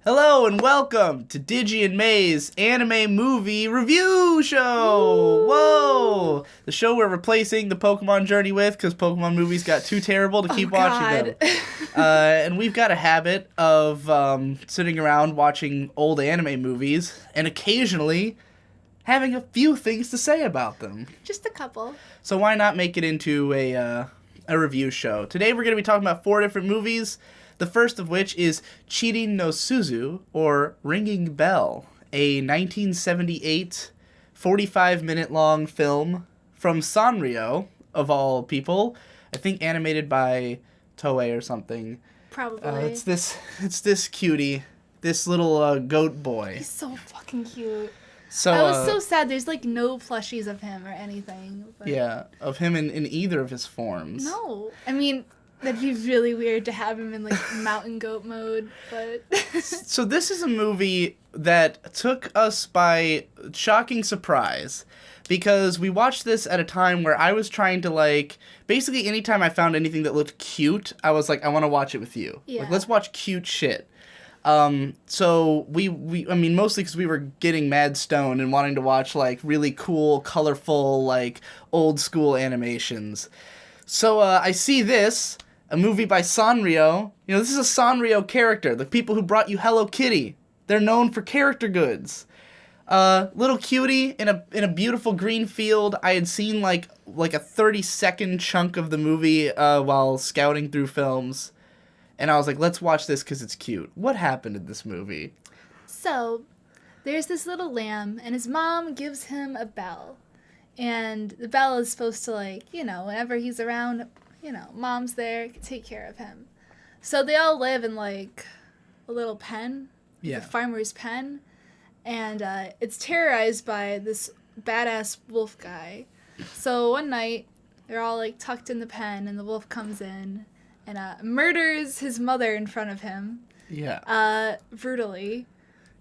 Hello and welcome to Digi and May's anime movie review show! Woo! Whoa! The show we're replacing the Pokemon journey with because Pokemon movies got too terrible to keep watching them. And we've got a habit of sitting around watching old anime movies and occasionally having a few things to say about them. Just a couple. So why not make it into a review show? Today we're going to be talking about 4 different movies. The first of which is Chirin no Suzu, or Ringing Bell, a 1978 45-minute-long film from Sanrio, of all people. I think animated by Toei or something. Probably. It's this cutie, this little goat boy. He's so fucking cute. So I was so sad. There's like no plushies of him or anything. But... yeah, of him in either of his forms. No. I mean... That'd be really weird to have him in, like, mountain goat mode, but... So this is a movie that took us by shocking surprise, because we watched this at a time where I was trying to, like... Basically, anytime I found anything that looked cute, I was like, I want to watch it with you. Yeah. Like, let's watch cute shit. So I mean, mostly because we were getting mad stoned and wanting to watch, like, really cool, colorful, like, old-school animations. So, I see this... a movie by Sanrio. You know, this is a Sanrio character. The people who brought you Hello Kitty. They're known for character goods. Little cutie in a beautiful green field. I had seen like a 30-second chunk of the movie while scouting through films. And I was like, let's watch this because it's cute. What happened in this movie? So, there's this little lamb, and his mom gives him a bell. And the bell is supposed to, like, you know, whenever he's around... You know, mom's there, can take care of him. So they all live in, like, a little pen. Yeah. A farmer's pen. And it's terrorized by this badass wolf guy. So one night, they're all, like, tucked in the pen, and the wolf comes in and murders his mother in front of him. Yeah. Brutally.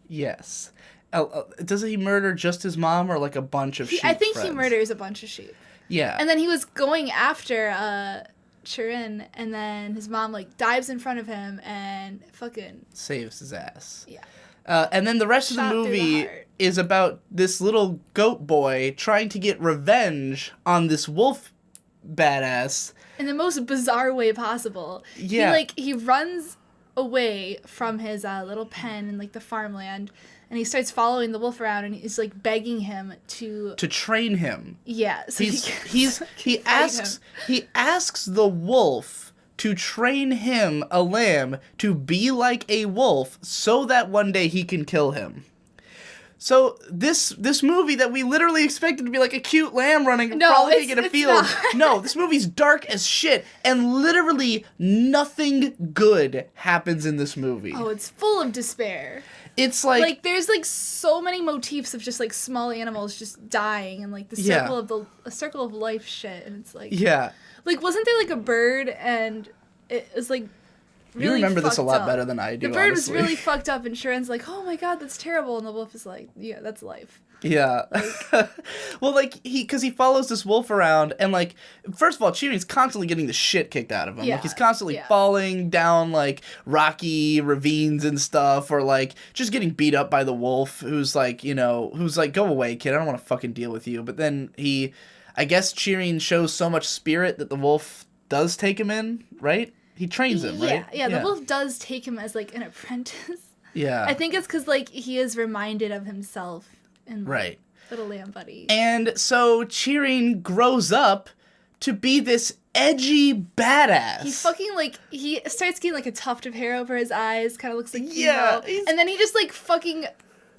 Yes. Does he murder just his mom or, like, a bunch of sheep I think friends? he murders a bunch of sheep. Yeah. And then he was going after Chirin, and then his mom, like, dives in front of him and fucking... saves his ass. Yeah. And then the rest of the movie is about this little goat boy trying to get revenge on this wolf badass. In the most bizarre way possible. Yeah. He runs away from his little pen in, like, the farmland, and he starts following the wolf around, and he's, like, begging him to train him. Yeah. So he asks the wolf to train him, a lamb, to be like a wolf so that one day he can kill him. So this movie that we literally expected to be like a cute lamb frolicking in a field. No, this movie's dark as shit, and literally nothing good happens in this movie. Oh, it's full of despair. It's like there's like so many motifs of just like small animals just dying and like the circle of life shit, and it's like like wasn't there like a bird and it was like really you remember this a lot up. better than I do. The bird honestly. was really fucked up, and Sharon's like, "Oh my god, that's terrible," and the wolf is like, "Yeah, that's life." Yeah. Well, like, because he follows this wolf around, and, like, first of all, Chirin's constantly getting the shit kicked out of him. Yeah. Like, he's constantly falling down, like, rocky ravines and stuff, or, like, just getting beat up by the wolf, who's like, go away, kid, I don't want to fucking deal with you. But then I guess Chirin shows so much spirit that the wolf does take him in, right? He trains him, right? Yeah, the wolf does take him as, like, an apprentice. Yeah. I think it's because, like, he is reminded of himself. And right. Little lamb buddy. And so Chirin grows up to be this edgy badass. He fucking, like, he starts getting, like, a tuft of hair over his eyes, kind of looks like yeah, and then he just, like, fucking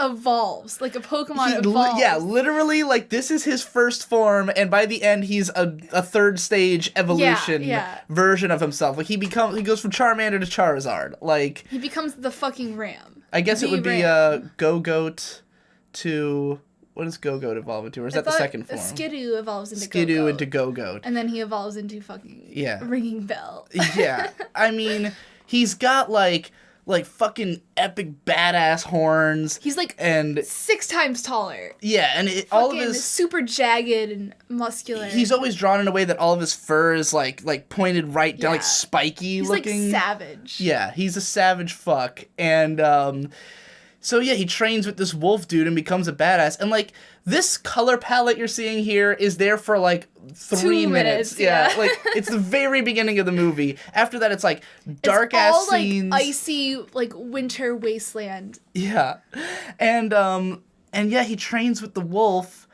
evolves, like a Pokemon evolves. Yeah, literally, like, this is his first form, and by the end, he's a third stage evolution version of himself. Like, he goes from Charmander to Charizard. Like, he becomes the fucking ram. I guess it would be Go-Goat to... What does Go-Goat evolve into? Or is that the second form? Skidoo evolves into Skidoo Go-Goat. into Go-Goat. And then he evolves into fucking Ringing Bell. Yeah. I mean, he's got, like like fucking epic badass horns. He's like and 6 times taller. Yeah, and all of his super jagged and muscular. He's always drawn in a way that all of his fur is like pointed right down, like spiky he's looking. He's like savage. Yeah, he's a savage fuck. And so yeah, he trains with this wolf dude and becomes a badass. And like this color palette you're seeing here is there for like 3 minutes. Yeah, like it's the very beginning of the movie. After that, it's like dark ass scenes, like icy like winter wasteland. Yeah, and yeah, he trains with the wolf,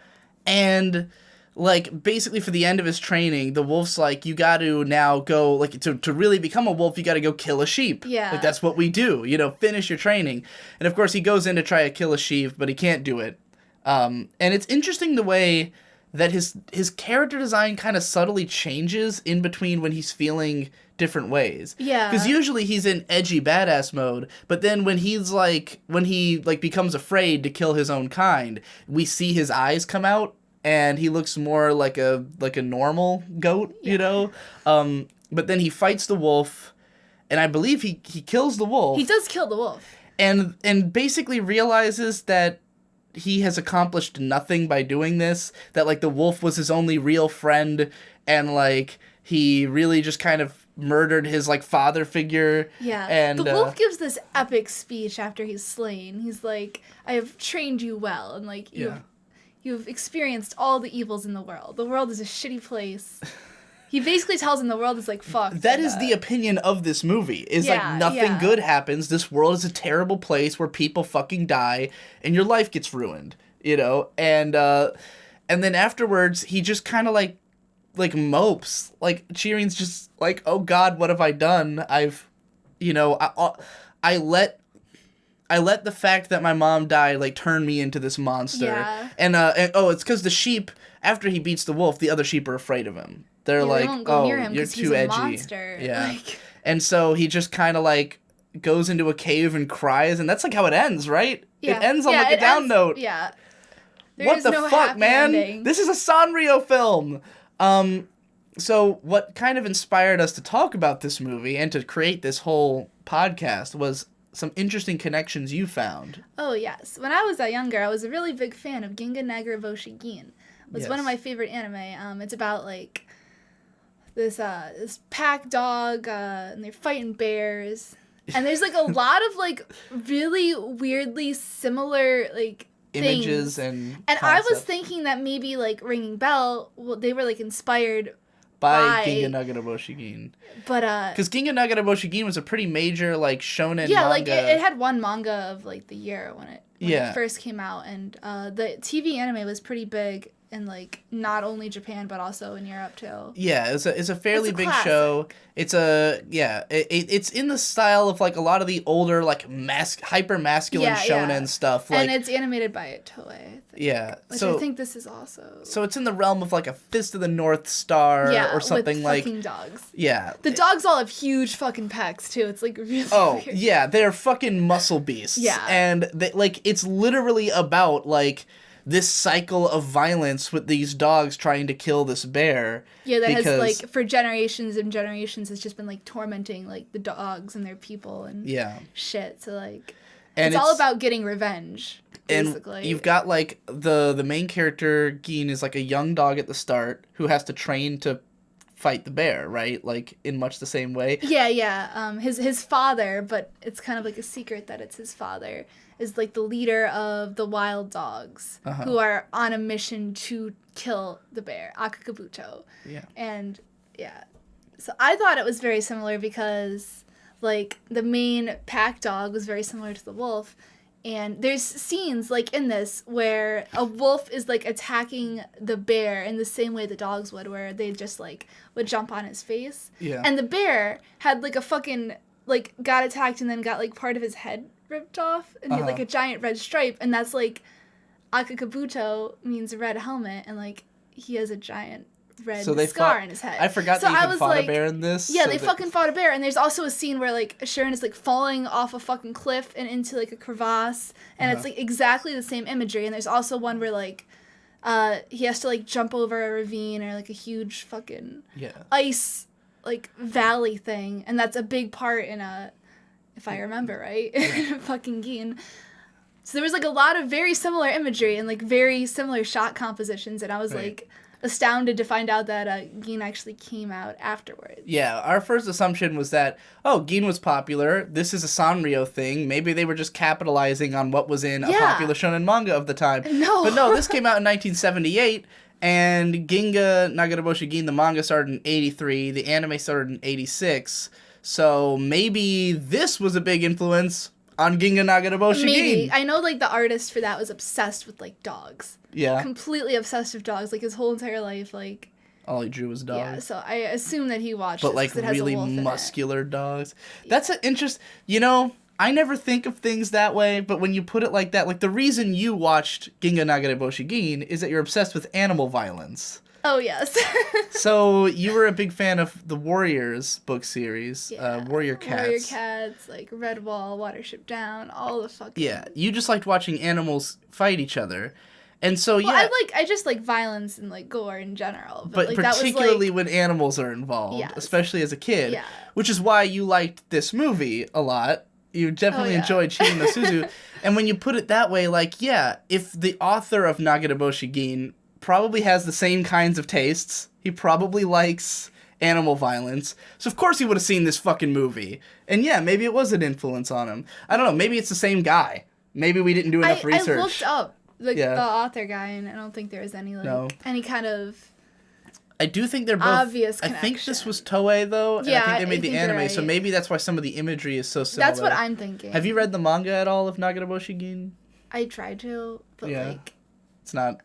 and like basically for the end of his training, the wolf's like, you got to now go like to really become a wolf, you got to go kill a sheep. Yeah, like that's what we do. You know, finish your training. And of course, he goes in to try to kill a sheep, but he can't do it. And it's interesting the way that his character design kind of subtly changes in between when he's feeling different ways. Yeah. Because usually he's in edgy badass mode, but then when he becomes afraid to kill his own kind, we see his eyes come out and he looks more like a normal goat, you know? But then he fights the wolf, and I believe he kills the wolf. He does kill the wolf. And basically realizes that he has accomplished nothing by doing this, that like the wolf was his only real friend, and like he really just kind of murdered his like father figure. Yeah. And the wolf gives this epic speech after he's slain. He's like, I have trained you well, and like you've experienced all the evils in the world. The world is a shitty place. He basically tells him the world is like fucked. That is the opinion of this movie. Is like nothing good happens. This world is a terrible place where people fucking die and your life gets ruined, you know? And then afterwards he just kind of like mopes. Like Chirin's just like, "Oh god, what have I done? I've I let the fact that my mom died like turn me into this monster." Yeah. And it's cuz the sheep, after he beats the wolf, the other sheep are afraid of him. They're like, they won't go near him you're he's too a edgy. Monster. Yeah. Like... And so he just kind of like goes into a cave and cries, and that's like how it ends, right? Yeah. It ends on like a down note. Yeah. What the fuck, man? Ending. This is a Sanrio film. So what kind of inspired us to talk about this movie and to create this whole podcast was some interesting connections you found. Oh, yes. When I was younger, I was a really big fan of Ginga Negra Boshigin. It was one of my favorite anime. It's about, like, this pack dog, and they're fighting bears. And there's, like, a lot of, like, really weirdly similar, like, images things. And I was thinking that maybe, like, Ringing Bell, they were, like, inspired by Ginga Negra Boshigin. But because Ginga Negra Boshigin was a pretty major like shonen manga. Yeah, like it had won manga of like the year when it first came out, and the TV anime was pretty big in like not only Japan but also in Europe too. Yeah, it's a fairly big show. It's it's in the style of like a lot of the older like hyper masculine shonen stuff. Like, and it's animated by Toei. I think. Yeah, which I think this is also. So it's in the realm of like a Fist of the North Star or something with like. Fucking dogs. Yeah. The dogs all have huge fucking pecs too. It's like really. Oh weird. yeah, they're fucking muscle beasts. Yeah. And they, like it's literally about like this cycle of violence with these dogs trying to kill this bear. Yeah, that has like for generations and generations has just been like tormenting like the dogs and their people and shit. So like it's all about getting revenge. Basically. And you've got like the main character Geen is like a young dog at the start who has to train to fight the bear, right? Like in much the same way. Yeah. His father, but it's kind of like a secret that it's his father, is like the leader of the wild dogs who are on a mission to kill the bear, Akakabuto. Yeah. And so I thought it was very similar because like the main pack dog was very similar to the wolf. And there's scenes, like, in this where a wolf is, like, attacking the bear in the same way the dogs would, where they just, like, would jump on his face. Yeah. And the bear had, like, a fucking, like, got attacked and then got, like, part of his head ripped off. And he had, like, a giant red stripe. And that's, like, Akakabuto means red helmet. And, like, he has a giant red scar in his head. I forgot that you even fought a bear in this. Yeah, they fucking fought a bear. And there's also a scene where, like, Sharon is, like, falling off a fucking cliff and into, like, a crevasse. And it's, like, exactly the same imagery. And there's also one where, like, he has to, like, jump over a ravine or, like, a huge fucking ice, like, valley thing. And that's a big part in if I remember right. Fucking Gin. So there was like a lot of very similar imagery and like very similar shot compositions, and I was like astounded to find out that Gin actually came out afterwards. Yeah, our first assumption was that, oh, Gin was popular, this is a Sanrio thing, maybe they were just capitalizing on what was in a popular shonen manga of the time. No. But no, this came out in 1978, and Ginga Nagaraboshi Gin, the manga started in 83, the anime started in 86, so maybe this was a big influence on Ginga Nagaraboshi Gin. Maybe. I know like the artist for that was obsessed with like dogs. Yeah. Completely obsessed with dogs, like his whole entire life, like... All he drew was dogs. Yeah, so I assume that he watched but this like 'cause it has really a wolf muscular dogs. That's an interest. You know, I never think of things that way, but when you put it like that, like the reason you watched Ginga Nagaraboshi Gin is that you're obsessed with animal violence. Oh, yes. So you were a big fan of the Warriors book series, Warrior Cats. Warrior Cats, like Redwall, Watership Down, all the fucking... Yeah, you just liked watching animals fight each other. And so, well, I just like violence and like gore in general. But like, particularly that was, like, when animals are involved, yes. especially as a kid. Yeah. Which is why you liked this movie a lot. You definitely enjoyed Shiin no Suzu. And when you put it that way, like, yeah, if the author of Nagaraboshi Gin probably has the same kinds of tastes, he probably likes animal violence, so of course he would have seen this fucking movie. And yeah, maybe it was an influence on him. I don't know, maybe it's the same guy. Maybe we didn't do enough research. I looked up the author guy, and I don't think there was any any kind of I do think they're both obvious I connection. think this was Toei though. And Yeah, I think they made the anime, right. so maybe that's why some of the imagery is so similar. That's what I'm thinking. Have you read the manga at all of Nagaraboshi Gin? I tried to, but like it's not.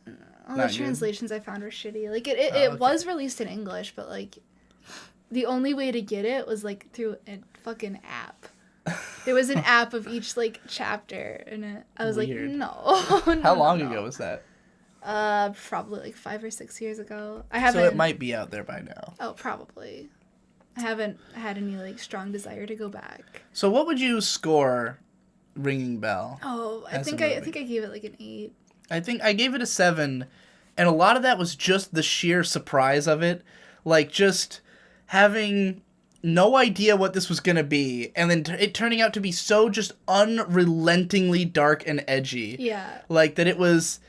All not the good. translations I found were shitty. Like it was released in English, but like the only way to get it was like through a fucking app. There was an app of each like chapter, and I was Weird. like, no. How long ago was that? Probably like 5 or 6 years ago. I So haven't. it might be out there by now. Oh, probably. I haven't had any like strong desire to go back. So what would you score Ringing Bell? Oh, I as a think movie? I gave it like an 8. I think I gave it a 7, and a lot of that was just the sheer surprise of it, like just having no idea what this was gonna be, and then it turning out to be so just unrelentingly dark and edgy. Yeah. Like that it was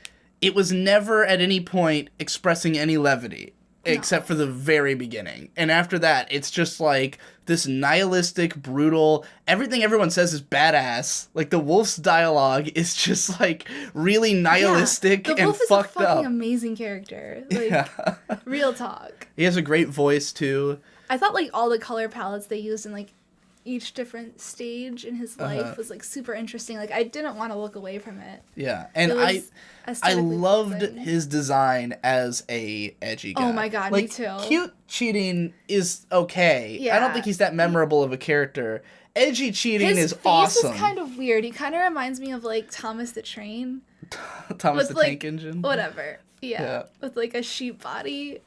never at any point expressing any levity. Except for the very beginning. And after that, it's just like this nihilistic, brutal, everything everyone says is badass. Like the wolf's dialogue is just like really nihilistic the and wolf fucked is a fucking up. amazing character. Like real talk. He has a great voice too. I thought like all the color palettes they used in like each different stage in his life was like super interesting. Like I didn't want to look away from it. Yeah. And It was I aesthetically loved pleasing. his design as a edgy guy. Oh my God, like, me too. Cute cheating is okay. I don't Yeah. think he's that memorable of a character. Edgy cheating His is face awesome. is kind of weird. He kind of reminds me of like Thomas the Train. Thomas the with, like, Tank Engine. Whatever. Yeah. Yeah. With like a sheep body.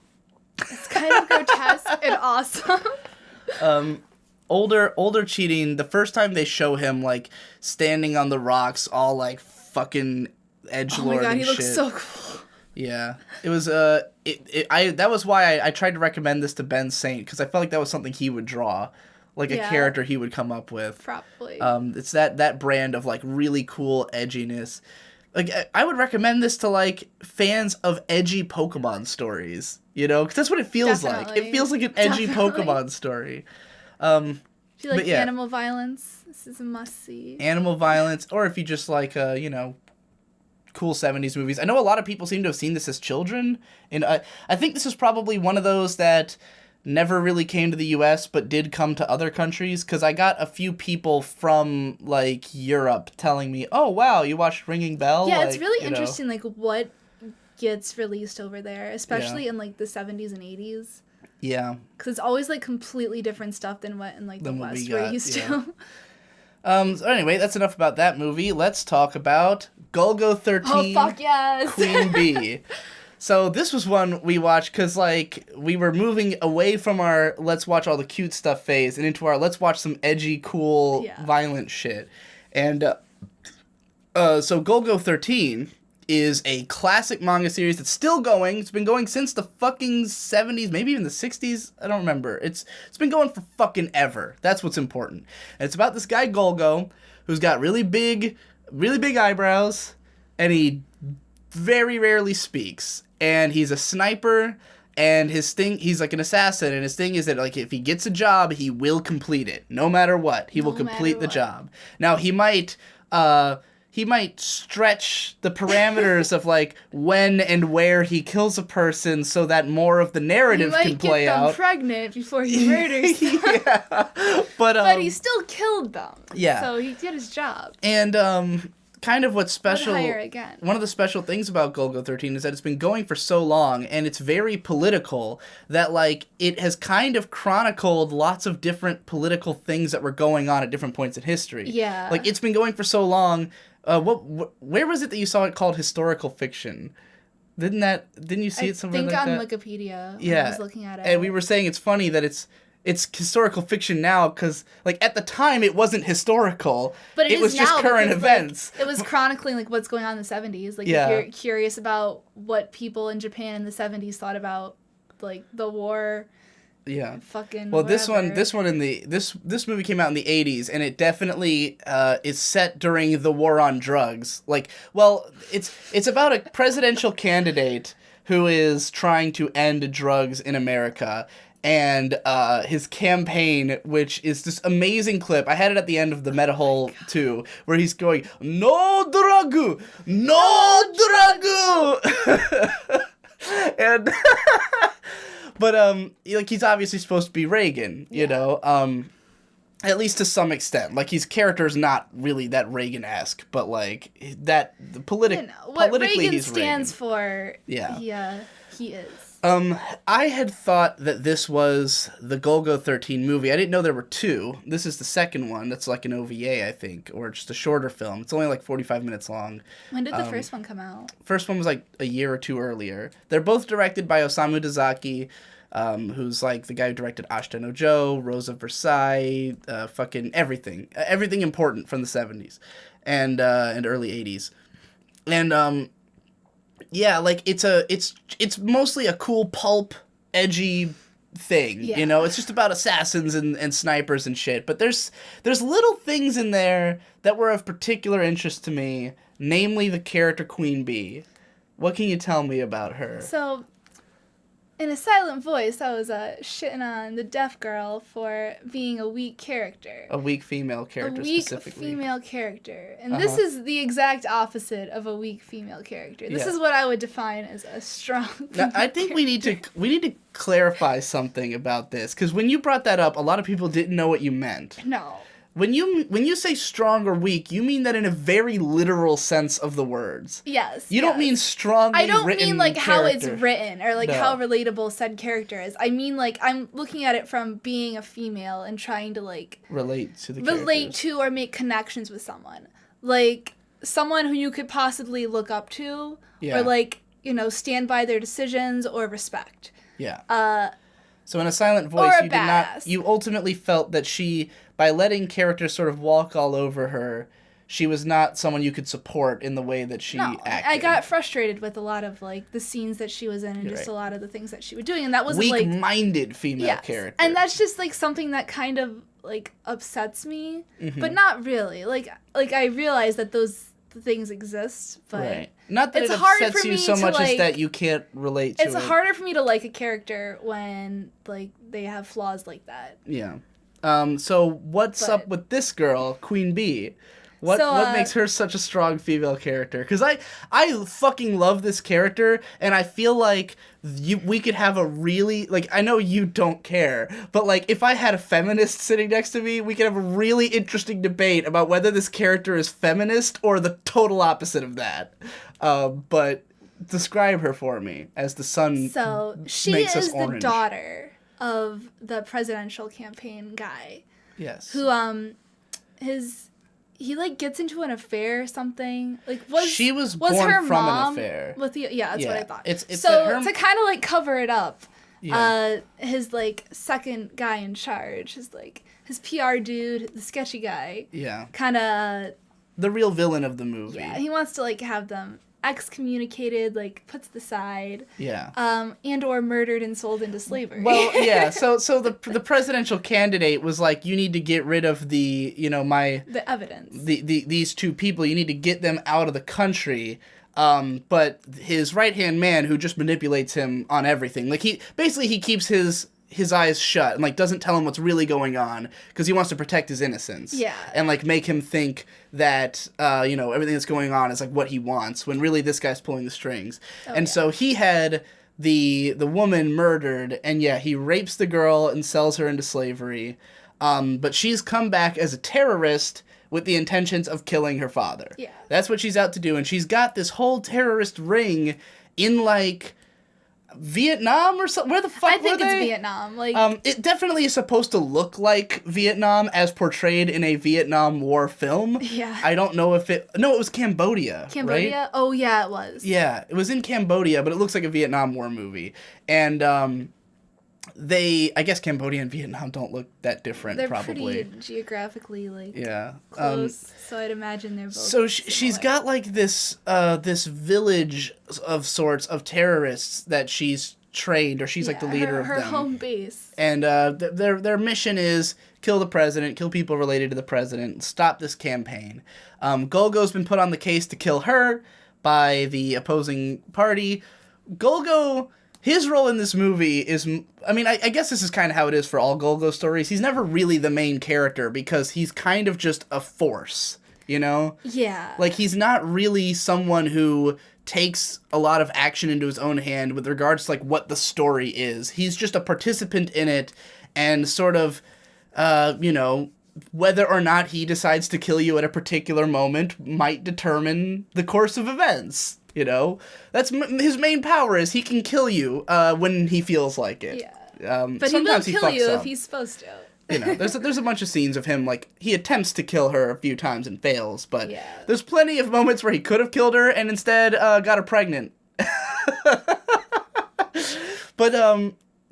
It's kind of grotesque and awesome. Older cheating, the first time they show him like standing on the rocks all like fucking edgelord Oh my God, and he shit. looks so cool. Yeah. It was that was why I tried to recommend this to Ben Saint, because I felt like that was something he would draw. Like a Yeah. character he would come up with. Probably. It's that brand of like really cool edginess. Like I would recommend this to like fans of edgy Pokemon stories, you know, because that's what it feels like. It Definitely. feels like an edgy Definitely. Pokemon story. If you like but yeah. animal violence, this is a must-see. Animal violence, or if you just like cool 70s movies. I know a lot of people seem to have seen this as children, and I think this is probably one of those that never really came to the US but did come to other countries, because I got a few people from like Europe telling me, oh wow, you watched Ringing Bell? Yeah, like, it's really you know. interesting, like, what gets released over there, especially in, like, the 70s and 80s. Yeah. Because it's always, like, completely different stuff than what in, like, the Than what we West we're got, used yeah. to. So anyway, that's enough about that movie. Let's talk about Golgo 13. Oh, fuck yes! Queen Bee. So this was one we watched because, like, we were moving away from our let's watch all the cute stuff phase and into our let's watch some edgy, cool, Yeah. violent shit. And so Golgo 13 is a classic manga series that's still going. It's been going since the fucking 70s, maybe even the 60s. I don't remember. It's been going for fucking ever. That's what's important. And it's about this guy Golgo, who's got really big eyebrows, and he very rarely speaks. And he's a sniper, and he's like an assassin, and his thing is that like if he gets a job, he will complete it. No matter what. He will complete the job. Now he might stretch the parameters of like when and where he kills a person so that more of the narrative can play out. He might get them pregnant before he murders them. Yeah. But he still killed them. Yeah. So he did his job. And kind of what's special, again. One of the special things about Golgo 13 is that it's been going for so long, and it's very political, that like it has kind of chronicled lots of different political things that were going on at different points in history. Yeah. Like it's been going for so long. Where was it that you saw it called historical fiction? Didn't you see it somewhere like that? I think on Wikipedia. Yeah. I was looking at it. And we were saying it's funny that it's historical fiction now because, like, at the time it wasn't historical. But it was just current events. Like, it was chronicling, like, what's going on in the 70s. Like, if you're curious about what people in Japan in the 70s thought about, like, the war. Yeah. Fucking well, whatever. this movie came out in the 80s, and it definitely is set during the war on drugs. Like, well, it's about a presidential candidate who is trying to end drugs in America. And his campaign, which is this amazing clip. I had it at the end of the Meta Hole 2, where he's going, "No drug! No drug!" And, but, like, he's obviously supposed to be Reagan, you know? At least to some extent. Like, his character's not really that Reagan-esque, but, like, politically what Reagan he's stands Reagan. for, he is. I had thought that this was the Golgo 13 movie. I didn't know there were two. This is the second one. That's like an OVA, I think, or just a shorter film. It's only like 45 minutes long. When did the first one come out? First one was like a year or two earlier. They're both directed by Osamu Dezaki, who's like the guy who directed Ashita no Joe, Rose of Versailles, fucking everything. Everything important from the 70s and early 80s. And, yeah, like it's mostly a cool pulp, edgy thing, you know? It's just about assassins and snipers and shit. But there's little things in there that were of particular interest to me, namely the character Queen Bee. What can you tell me about her? So, in a silent voice, I was shitting on the deaf girl for being a weak character. A weak female character, specifically. A weak female character. And this is the exact opposite of a weak female character. This is what I would define as a strong now, I think we need to clarify something about this, because when you brought that up, a lot of people didn't know what you meant. No. When you say strong or weak, you mean that in a very literal sense of the words. Yes. You don't mean strongly written. I don't mean like character. how it's written or like how relatable said character is. I mean like I'm looking at it from being a female and trying to like relate to or make connections with someone. Like someone who you could possibly look up to or like, you know, stand by their decisions or respect. Yeah. So in A Silent Voice, you ultimately felt that she, by letting characters sort of walk all over her, she was not someone you could support in the way that she acted. I got frustrated with a lot of like the scenes that she was in and a lot of the things that she was doing, and that was weak-minded female character. And that's just like something that kind of like upsets me, but not really. Like I realize that those things exist, but not that it's it hard upsets for you me so to, much like, as that you can't relate to it. It's harder for me to like a character when like they have flaws like that. Yeah. So what's up with this girl, Queen Bee? What makes her such a strong female character? Because I fucking love this character, and I feel like we could have a really, like, I know you don't care, but like if I had a feminist sitting next to me, we could have a really interesting debate about whether this character is feminist or the total opposite of that. But describe her for me as the sun. So she makes us is the orange. daughter of the presidential campaign guy. Yes. Who he like gets into an affair or something. Like she was born her from mom an affair. With the that's what I thought. It's so to kind of like cover it up, his like second guy in charge, his PR dude, the sketchy guy. Yeah. Kind of the real villain of the movie. Yeah, he wants to like have them excommunicated, like put to the side, Yeah. and or murdered and sold into slavery. Well, yeah. So the presidential candidate was like, you need to get rid of the the evidence. These two people. You need to get them out of the country. But his right-hand man, who just manipulates him on everything, like he keeps his eyes shut and like doesn't tell him what's really going on because he wants to protect his innocence. Yeah. And like make him think that everything that's going on is like what he wants when really this guy's pulling the strings. So he had the woman murdered, and yeah, he rapes the girl and sells her into slavery. But she's come back as a terrorist with the intentions of killing her father. Yeah. That's what she's out to do, and she's got this whole terrorist ring in like Vietnam or something. Where the fuck I think were it's they? Vietnam. Like, it definitely is supposed to look like Vietnam as portrayed in a Vietnam War film. Yeah. I don't know if it... No, it was Cambodia, Cambodia? right? Oh, yeah, it was. Yeah, it was in Cambodia, but it looks like a Vietnam War movie. And I guess Cambodia and Vietnam don't look that different, They're probably. pretty geographically, like, Yeah. close, so I'd imagine they're both So she's got like this village of sorts of terrorists that she's trained, or she's like the leader of her them. home base. And their mission is kill the president, kill people related to the president, stop this campaign. Golgo's been put on the case to kill her by the opposing party. Golgo, his role in this movie is, I mean, I guess this is kind of how it is for all Golgo stories. He's never really the main character because he's kind of just a force, you know? Yeah. Like, he's not really someone who takes a lot of action into his own hand with regards to, like, what the story is. He's just a participant in it and sort of, whether or not he decides to kill you at a particular moment might determine the course of events. You know, that's his main power is he can kill you when he feels like it. Yeah. But he will kill you if he's supposed to. You know, there's a bunch of scenes of him, like, he attempts to kill her a few times and fails, but Yeah. there's plenty of moments where he could have killed her and instead got her pregnant. But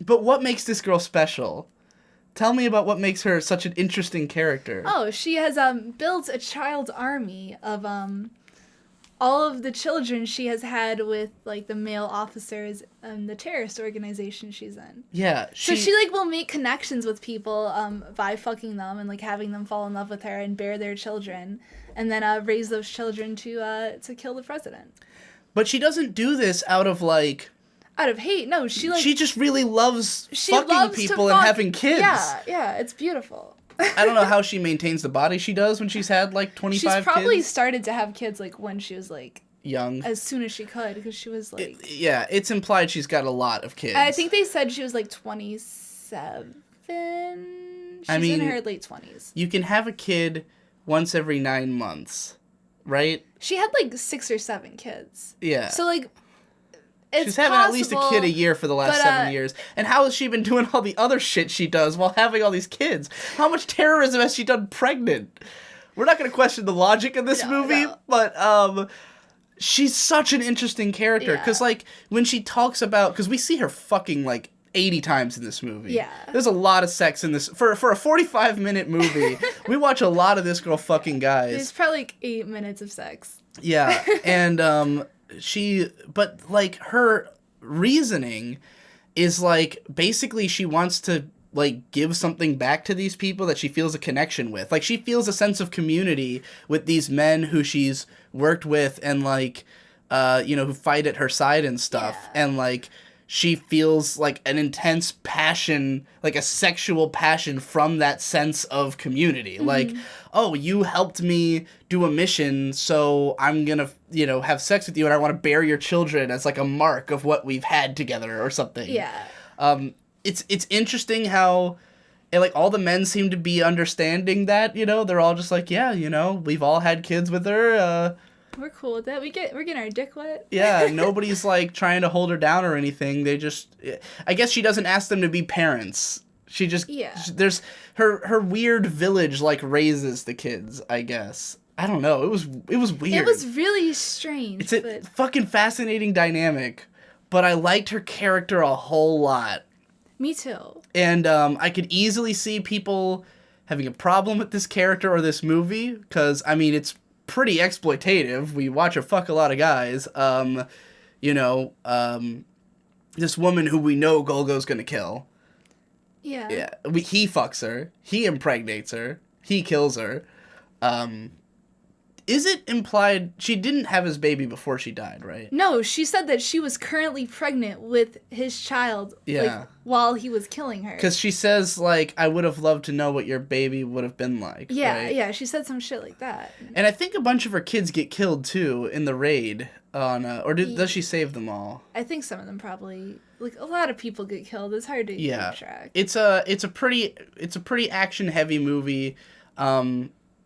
what makes this girl special? Tell me about what makes her such an interesting character. Oh, she has built a child army of all of the children she has had with, like, the male officers and the terrorist organization she's in. Yeah. So she, like, will make connections with people by fucking them and, like, having them fall in love with her and bear their children and then raise those children to kill the president. But she doesn't do this out of, like... Out of hate. No, she, like... She just really loves fucking people and having kids. Yeah, it's beautiful. I don't know how she maintains the body she does when she's had, like, 25 kids. She's probably started to have kids, like, when she was, like... young. As soon as she could, because she was, like... Yeah, it's implied she's got a lot of kids. I think they said she was, like, 27. She's in her late 20s. You can have a kid once every 9 months, right? She had, like, 6 or 7 kids. Yeah. So, like... She's having at least a kid a year for the last 7 years. And how has she been doing all the other shit she does while having all these kids? How much terrorism has she done pregnant? We're not going to question the logic of this movie, but she's such an interesting character. Because, like, when she talks about... Because we see her fucking, like, 80 times in this movie. Yeah. There's a lot of sex in this. For a 45-minute movie, we watch a lot of this girl fucking guys. There's probably, like, 8 minutes of sex. Yeah, and but like her reasoning is like basically she wants to like give something back to these people that she feels a connection with. Like she feels a sense of community with these men who she's worked with and like who fight at her side and stuff. Yeah. And like she feels like an intense passion, like a sexual passion from that sense of community. Mm-hmm. Like, oh, you helped me do a mission, so I'm gonna, have sex with you and I want to bear your children as like a mark of what we've had together or something. Yeah. It's interesting how, like, all the men seem to be understanding that, they're all just like, yeah, we've all had kids with her, we're cool with that. We're getting our dick wet. Yeah, nobody's like trying to hold her down or anything. They just, I guess she doesn't ask them to be parents. She just, there's her weird village like raises the kids, I guess. I don't know. It was weird. It was really strange. It's a fucking fascinating dynamic, but I liked her character a whole lot. Me too. And I could easily see people having a problem with this character or this movie because, I mean, it's pretty exploitative. We watch her fuck a lot of guys. You know, this woman who we know Golgo's gonna kill. Yeah. Yeah, he fucks her. He impregnates her. He kills her. Is it implied she didn't have his baby before she died, right? No, she said that she was currently pregnant with his child, like, while he was killing her. Because she says, like, I would have loved to know what your baby would have been like. Yeah, right? yeah, she said some shit like that. And I think a bunch of her kids get killed, too, in the raid. Does she save them all? I think some of them probably, like, a lot of people get killed. It's hard to keep track. It's a pretty action heavy movie.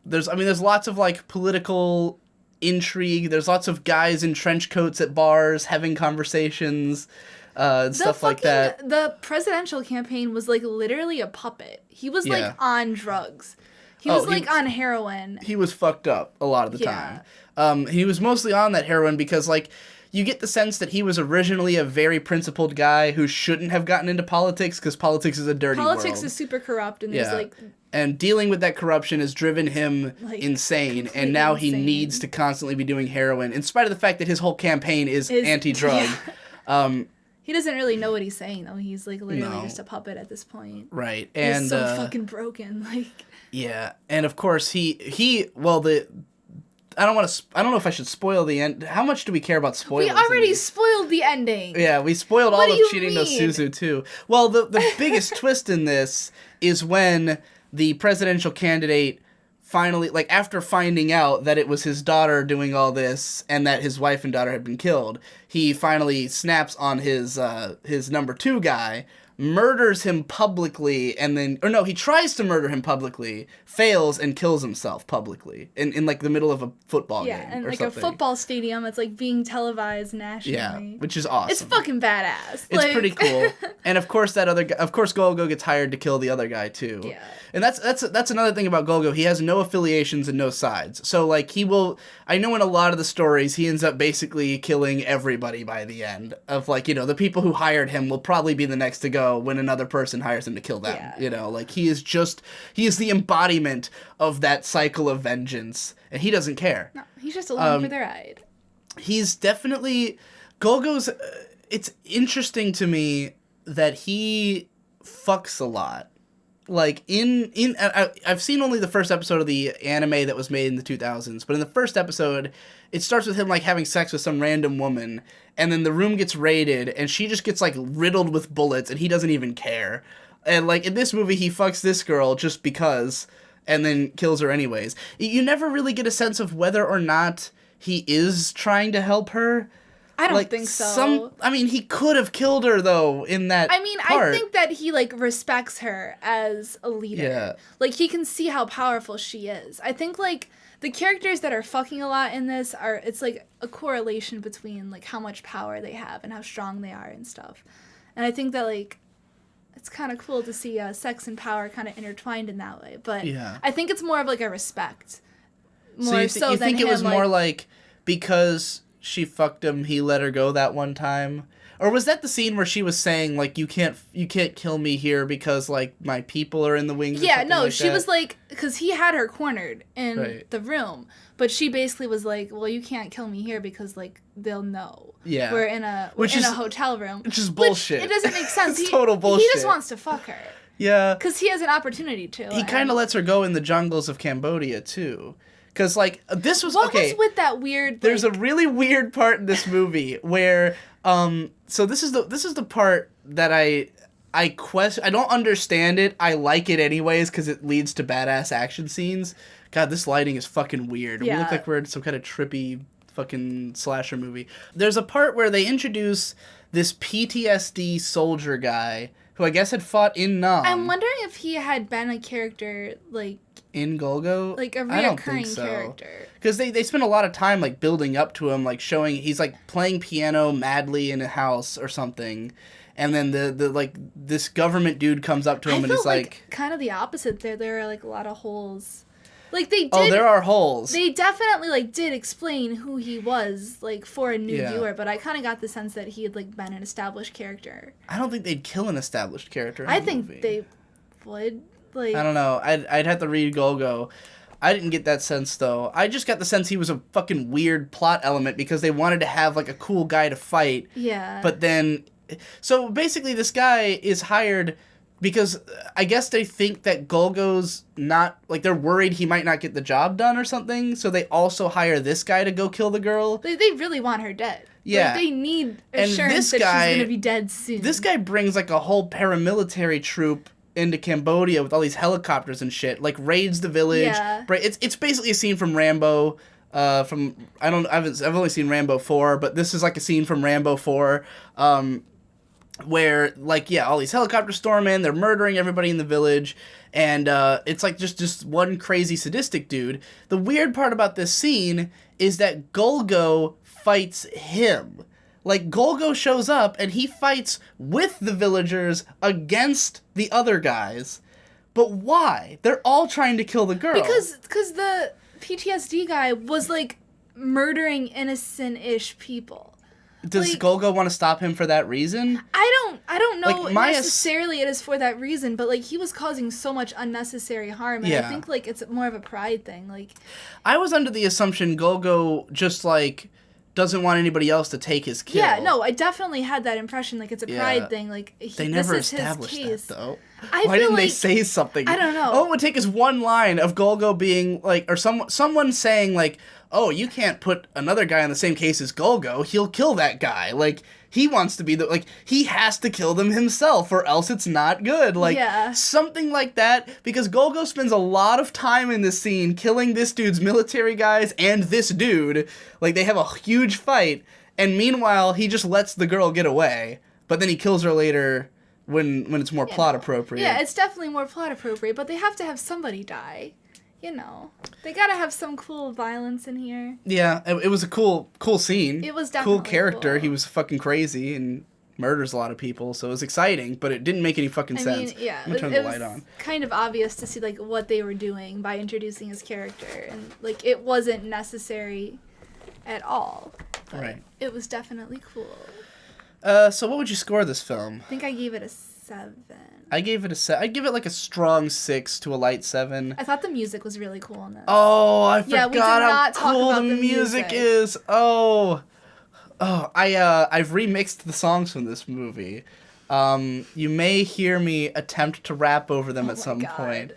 There's lots of, like, political intrigue. There's lots of guys in trench coats at bars having conversations, and stuff like that. The presidential campaign was, like, literally a puppet. He was, like, on drugs. He was on heroin. He was fucked up a lot of the time. He was mostly on that heroin because, like, you get the sense that he was originally a very principled guy who shouldn't have gotten into politics because politics is a dirty world. Politics is super corrupt, and there's, like... And dealing with that corruption has driven him insane, and now he needs to constantly be doing heroin, in spite of the fact that his whole campaign is anti-drug. Yeah. He doesn't really know what he's saying, though. He's, like, literally just a puppet at this point. Right. And he's so fucking broken, like... Yeah, and of course I don't know if I should spoil the end. How much do we care about spoilers? We already spoiled the ending. Yeah, we spoiled all of Cheating no Suzu too. Well, the biggest twist in this is when the presidential candidate finally, like, after finding out that it was his daughter doing all this and that his wife and daughter had been killed, he finally snaps on his number 2 guy, murders him publicly, he tries to murder him publicly, fails, and kills himself publicly in like the middle of a football game. Yeah, and or like something. A football stadium. It's like being televised nationally. Yeah, which is awesome. It's fucking badass. It's pretty cool. And of course Golgo gets hired to kill the other guy too. Yeah. And that's another thing about Golgo. He has no affiliations and no sides. So, like, I know in a lot of the stories, he ends up basically killing everybody by the end. Of, like, you know, the people who hired him will probably be the next to go when another person hires him to kill them. Yeah. You know, like, he is the embodiment of that cycle of vengeance. And he doesn't care. No, he's just along for the ride. He's definitely... Golgo's... it's interesting to me that he fucks a lot. Like, I've seen only the first episode of the anime that was made in the 2000s, but in the first episode, it starts with him, like, having sex with some random woman, and then the room gets raided, and she just gets, like, riddled with bullets, and he doesn't even care. And, like, in this movie, he fucks this girl just because, and then kills her anyways. You never really get a sense of whether or not he is trying to help her. I don't think so. He could have killed her, though, in that part. I think that he, like, respects her as a leader. Yeah. Like, he can see how powerful she is. I think, like, the characters that are fucking a lot in this it's, like, a correlation between, like, how much power they have and how strong they are and stuff. And I think that, like, it's kind of cool to see sex and power kind of intertwined in that way. But I think it's more of, like, a respect. More so you think it was more like, because... she fucked him, he let her go that one time? Or was that the scene where she was saying, like, you can't kill me here because, like, my people are in the wings? Yeah, no, she was like, because he had her cornered in the room, but she basically was like, well, you can't kill me here because, like, they'll know. Yeah. We're in a hotel room. Which is bullshit. It doesn't make sense. It's total bullshit. He just wants to fuck her. Yeah. Because he has an opportunity to. He kind of lets her go in the jungles of Cambodia, too. Because, like, this was... What was with that weird... Like... There's a really weird part in this movie where... So this is the part that I don't understand it. I like it anyways because it leads to badass action scenes. God, this lighting is fucking weird. Yeah. We look like we're in some kind of trippy fucking slasher movie. There's a part where they introduce this PTSD soldier guy who I guess had fought in Nam. I'm wondering if he had been a character, like... in Golgo? Like a reoccurring character. Because they spend a lot of time, like, building up to him, like, showing... He's, like, playing piano madly in a house or something. And then the like, this government dude comes up to him and is like... kind of the opposite there. There are, like, a lot of holes. Like, they did... Oh, there are holes. They definitely, like, did explain who he was, like, for a new viewer, but I kind of got the sense that he had, like, been an established character. I don't think they'd kill an established character in I the think movie. they would, like... I don't know. I'd have to read Golgo. I didn't get that sense, though. I just got the sense he was a fucking weird plot element because they wanted to have, like, a cool guy to fight. Yeah. But then... So, basically, this guy is hired because I guess they think that Golgo's not... Like, they're worried he might not get the job done or something, so they also hire this guy to go kill the girl. They really want her dead. Yeah. Like, they need And assurance this that guy- she's going to be dead soon. This guy brings, like, a whole paramilitary troop into Cambodia with all these helicopters and shit, like raids the village. Yeah. It's basically a scene from Rambo. I've only seen Rambo 4, but this is like a scene from Rambo 4, where like all these helicopters storm in, they're murdering everybody in the village, and it's like just one crazy sadistic dude. The weird part about this scene is that Golgo fights him. Like, Golgo shows up, and he fights with the villagers against the other guys. But why? They're all trying to kill the girl. Because the PTSD guy was, like, murdering innocent-ish people. Does like, Golgo want to stop him for that reason? I don't know Like, necessarily it is for that reason, but, like, he was causing so much unnecessary harm, and I think, like, it's more of a pride thing. Like, I was under the assumption Golgo just, like... doesn't want anybody else to take his kill. Yeah, no, I definitely had that impression. Like, it's a pride thing. Like, they never this is established his case. that, though. Why didn't they say something? I don't know. All it would take is one line of Golgo being, like, or someone saying, like, oh, you can't put another guy in the same case as Golgo. He'll kill that guy. Like, he wants to be he has to kill them himself or else it's not good. Like, something like that. Because Golgo spends a lot of time in this scene killing this dude's military guys and this dude. Like, they have a huge fight. And meanwhile, he just lets the girl get away. But then he kills her later when it's more plot appropriate. Yeah, it's definitely more plot appropriate. But they have to have somebody die. You know, they gotta have some cool violence in here. Yeah, it was a cool scene. It was definitely cool character. Cool. He was fucking crazy and murders a lot of people, so it was exciting, but it didn't make any fucking sense. Yeah, I'm gonna turn the light on. Kind of obvious to see like what they were doing by introducing his character, and like it wasn't necessary at all. Right. It was definitely cool. So what would you score this film? I think I gave it a 7. I gave it a 7. I'd give it like a strong 6 to a light 7. I thought the music was really cool in this. Oh, I forgot we did not how cool talk about the the music music. is. Oh, I've remixed the songs from this movie. You may hear me attempt to rap over them at some point.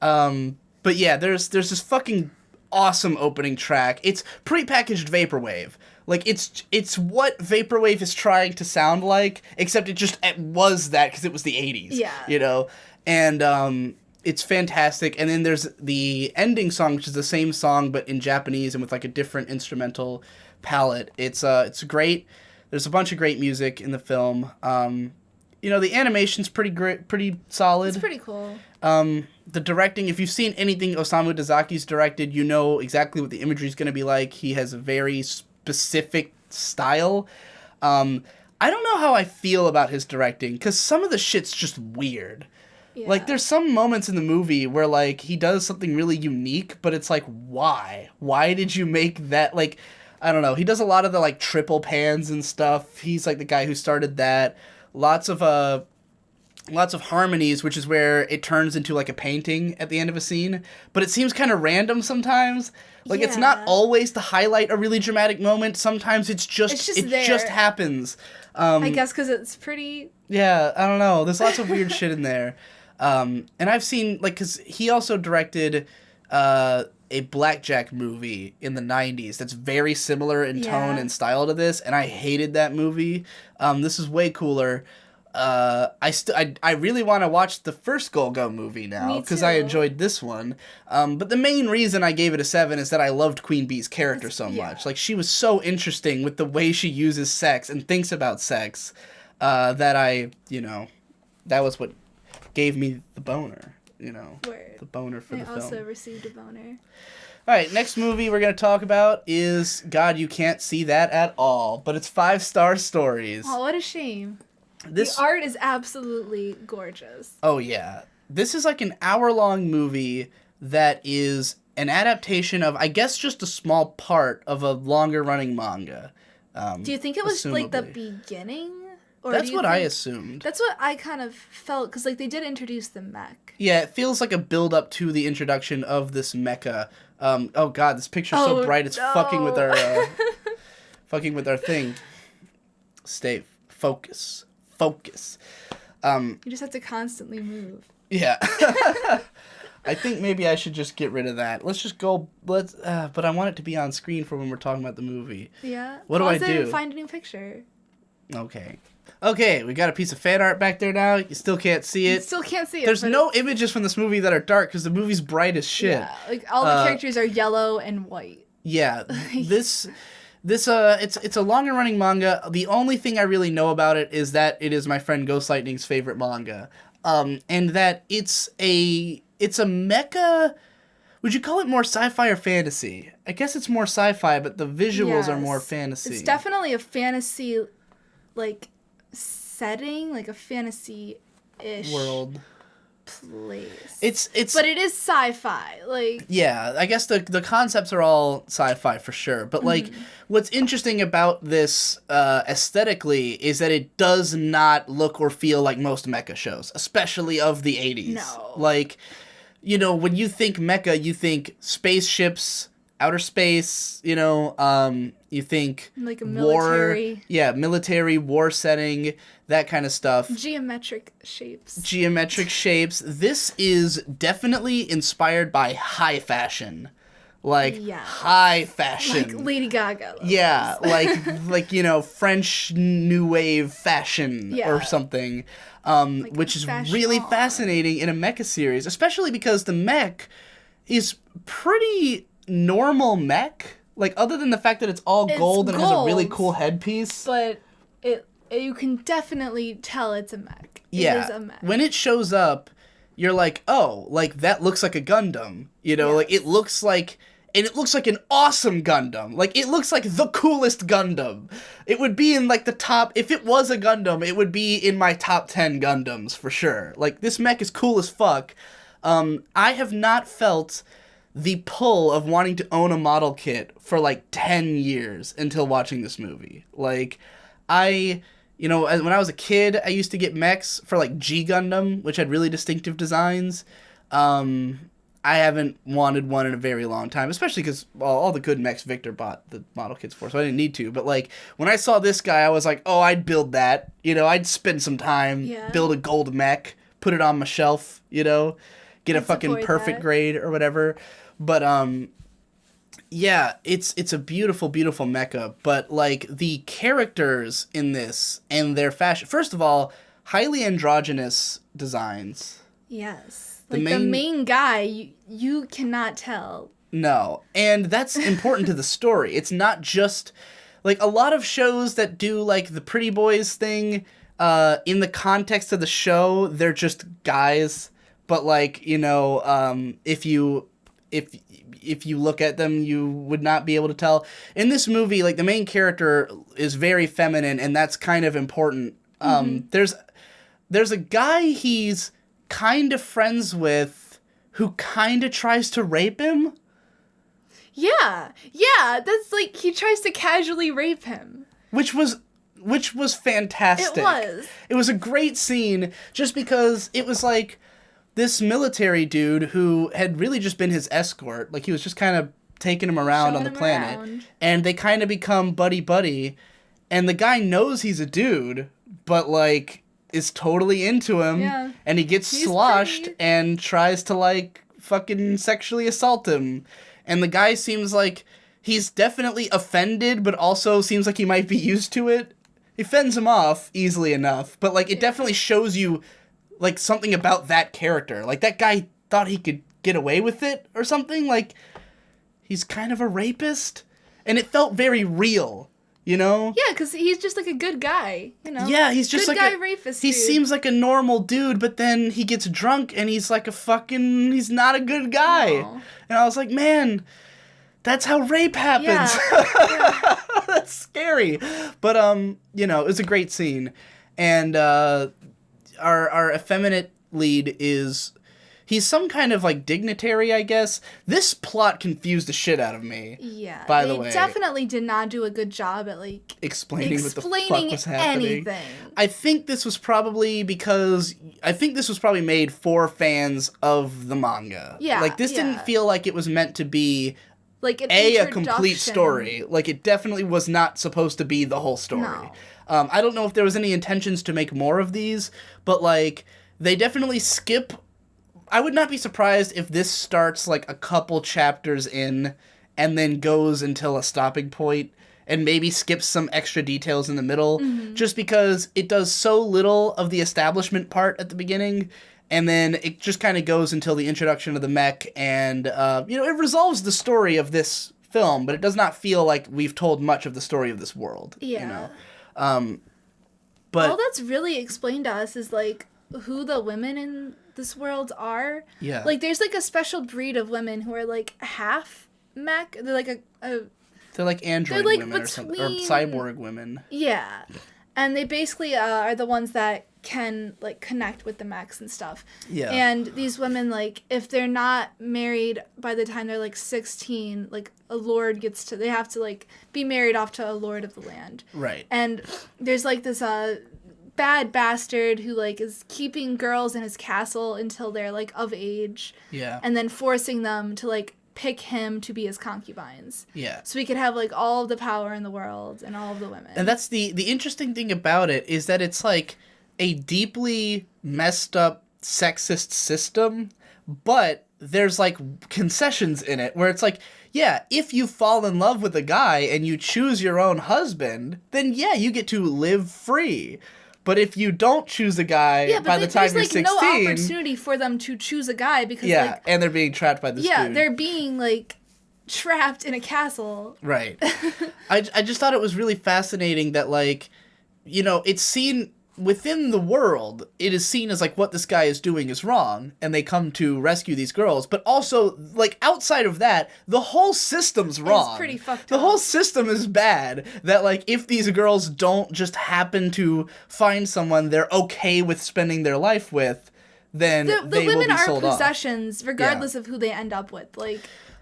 But yeah, there's this fucking awesome opening track. It's prepackaged vaporwave. Like, it's what vaporwave is trying to sound like, except it was that because it was the 80s. Yeah. You know? And it's fantastic. And then there's the ending song, which is the same song, but in Japanese and with, like, a different instrumental palette. It's great. There's a bunch of great music in the film. You know, the animation's pretty great, pretty solid. It's pretty cool. The directing, if you've seen anything Osamu Dazaki's directed, you know exactly what the imagery is going to be like. He has a very specific style. I don't know how I feel about his directing, because some of the shit's just weird. Yeah. Like, there's some moments in the movie where, like, he does something really unique, but it's like, why? Why did you make that, like, I don't know. He does a lot of the, like, triple pans and stuff. He's, like, the guy who started that. Lots of harmonies, which is where it turns into, like, a painting at the end of a scene. But it seems kind of random sometimes. Like, it's not always to highlight a really dramatic moment. Sometimes it just happens. I guess because it's pretty... Yeah, I don't know. There's lots of weird shit in there. And I've seen, like, because he also directed a Blackjack movie in the 90s that's very similar in tone and style to this, and I hated that movie. This is way cooler. I really want to watch the first Golgo movie now because I enjoyed this one. But the main reason I gave it a 7 is that I loved Queen Bee's character so much. Like, she was so interesting with the way she uses sex and thinks about sex, that that was what gave me the boner, Word. the boner for the film. I also received a boner. All right, next movie we're going to talk about is, God, you can't see that at all, but it's 5 Star Stories. Oh, what a shame. The art is absolutely gorgeous. Oh, yeah. This is like an hour-long movie that is an adaptation of, I guess, just a small part of a longer-running manga. Do you think it was, like, the assumably. beginning Or That's do you what I think- assumed. That's what I kind of felt, because like they did introduce the mech. Yeah, it feels like a build up to the introduction of this mecha. Oh god, this picture's so Oh, bright it's no. fucking with our thing. Stay focus. You just have to constantly move. Yeah. I think maybe I should just get rid of that. Let's just go. But I want it to be on screen for when we're talking about the movie. Yeah. What do I Pause it and do? find a new picture. Okay, we got a piece of fan art back there now. You still can't see You it. still can't see it. There's but no images from this movie that are dark because the movie's bright as shit. Yeah, like all the characters are yellow and white. Yeah, this it's a longer running manga. The only thing I really know about it is that it is my friend Ghost Lightning's favorite manga, and that it's a mecha. Would you call it more sci-fi or fantasy? I guess it's more sci-fi, but the visuals are more Yes. fantasy. It's definitely a fantasy, like, setting, like a fantasy-ish world. place. It's But it is sci-fi, like... Yeah, I guess the concepts are all sci-fi for sure. But, like, what's interesting about this aesthetically is that it does not look or feel like most mecha shows, especially of the 80s. No. Like, you know, when you think mecha, you think spaceships, outer space, you know, you think Like a war, military... military war setting, that kind of stuff. Geometric shapes. Geometric shapes. This is definitely inspired by high fashion. Like, Yeah. high fashion. Like Lady Gaga. levels. Yeah, like, you know, French New Wave fashion Yeah. or something. Which is fashion really art. fascinating in a mecha series, especially because the mech is pretty normal mech. Like, other than the fact that it's all It's gold and has a really gold. cool headpiece. But you can definitely tell it's a mech. Yeah, It is a mech. when it shows up, you're like, oh, like, that looks like a Gundam. You know, like, it looks like... And it looks like an awesome Gundam. Like, it looks like the coolest Gundam. It would be in, like, the top... If it was a Gundam, it would be in my top 10 Gundams, for sure. Like, this mech is cool as fuck. I have not felt the pull of wanting to own a model kit for, like, 10 years until watching this movie. Like, You know, when I was a kid, I used to get mechs for, like, G Gundam, which had really distinctive designs. I haven't wanted one in a very long time, especially because all the good mechs Victor bought the model kits for, so I didn't need to. But, like, when I saw this guy, I was like, oh, I'd build that. You know, I'd spend some time, build a gold mech, put it on my shelf, you know, get a fucking perfect grade or whatever. But, yeah, it's a beautiful, beautiful mecha. But, like, the characters in this and their fashion... First of all, highly androgynous designs. Yes. Like, the main guy, you cannot tell. No. And that's important to the story. It's not just... Like, a lot of shows that do, like, the pretty boys thing, in the context of the show, they're just guys. But, like, you know, if you look at them, you would not be able to tell. In this movie, like, the main character is very feminine, and that's kind of important. There's a guy he's kind of friends with who kind of tries to rape him. Yeah, that's like, he tries to casually rape him. Which was fantastic. It was a great scene, just because it was like this military dude who had really just been his escort. Like, he was just kind of taking him around on the planet. And they kind of become buddy-buddy. And the guy knows he's a dude, but, like, is totally into him. Yeah. And he gets sloshed and tries to, like, fucking sexually assault him. And the guy seems like he's definitely offended, but also seems like he might be used to it. He fends him off easily enough, but, like, it definitely shows you, like, something about that character. Like, that guy thought he could get away with it or something. Like, he's kind of a rapist. And it felt very real, you know? Yeah, because he's just, like, a good guy, you know? Yeah, he's just good like guy rapist he dude. seems like a normal dude, but then he gets drunk and he's like he's not a good guy. No. And I was like, man, that's how rape happens. Yeah. That's scary. But, you know, it was a great scene. And, our effeminate lead is He's some kind of, like, dignitary, I guess. This plot confused the shit out of me. Yeah. By the way. They definitely did not do a good job at, like, explaining what the fuck was happening. Anything. I think this was probably made for fans of the manga. Yeah. Like, this didn't feel like it was meant to be, like, a complete story. Like, it definitely was not supposed to be the whole story. No. I don't know if there was any intentions to make more of these, but, like, they definitely skip. I would not be surprised if this starts, like, a couple chapters in and then goes until a stopping point and maybe skips some extra details in the middle, just because it does so little of the establishment part at the beginning, and then it just kind of goes until the introduction of the mech, and, it resolves the story of this film, but it does not feel like we've told much of the story of this world, Yeah. But all that's really explained to us is, like, who the women in this world are. Yeah. Like, there's, like, a special breed of women who are, like, half mech. They're, like, they're like android like women or something, or cyborg women. Yeah. And they basically are the ones that can, like, connect with the mechs and stuff. Yeah. And these women, like, if they're not married by the time they're, like, 16, like, a lord they have to, like, be married off to a lord of the land. Right. And there's, like, this, bad bastard who, like, is keeping girls in his castle until they're, like, of age. Yeah. And then forcing them to, like, pick him to be his concubines. Yeah. So he could have, like, all of the power in the world and all of the women. And that's the interesting thing about it is that it's, like, a deeply messed up sexist system, but there's, like, concessions in it where it's like, yeah, if you fall in love with a guy and you choose your own husband, then yeah, you get to live free. But if you don't choose a guy by the time you're 16... there's, like, no opportunity for them to choose a guy because, like... and they're being trapped by this dude. they're being, like, trapped in a castle. Right. I just thought it was really fascinating that, like, it's seen... within the world, it is seen as, like, what this guy is doing is wrong, and they come to rescue these girls. But also, like, outside of that, the whole system's wrong. It's pretty fucked up. The whole system is bad. That, like, if these girls don't just happen to find someone they're okay with spending their life with, then the they will be sold off. The women are possessions, regardless of who they end up with.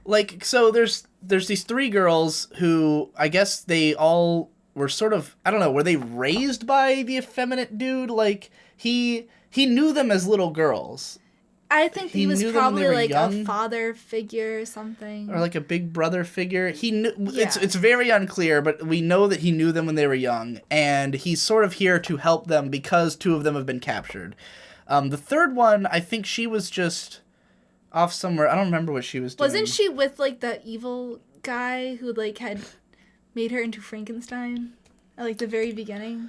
Like, so there's these 3 girls who, I guess they all... were sort of, I don't know, were they raised by the effeminate dude? Like, he knew them as little girls. I think he was probably, like, young, a father figure or something. Or, like, a big brother figure. He knew, it's very unclear, but we know that he knew them when they were young, and he's sort of here to help them because 2 of them have been captured. The third one, I think she was just off somewhere. I don't remember what she was doing. Wasn't she with, like, the evil guy who, like, had... made her into Frankenstein at, like, the very beginning?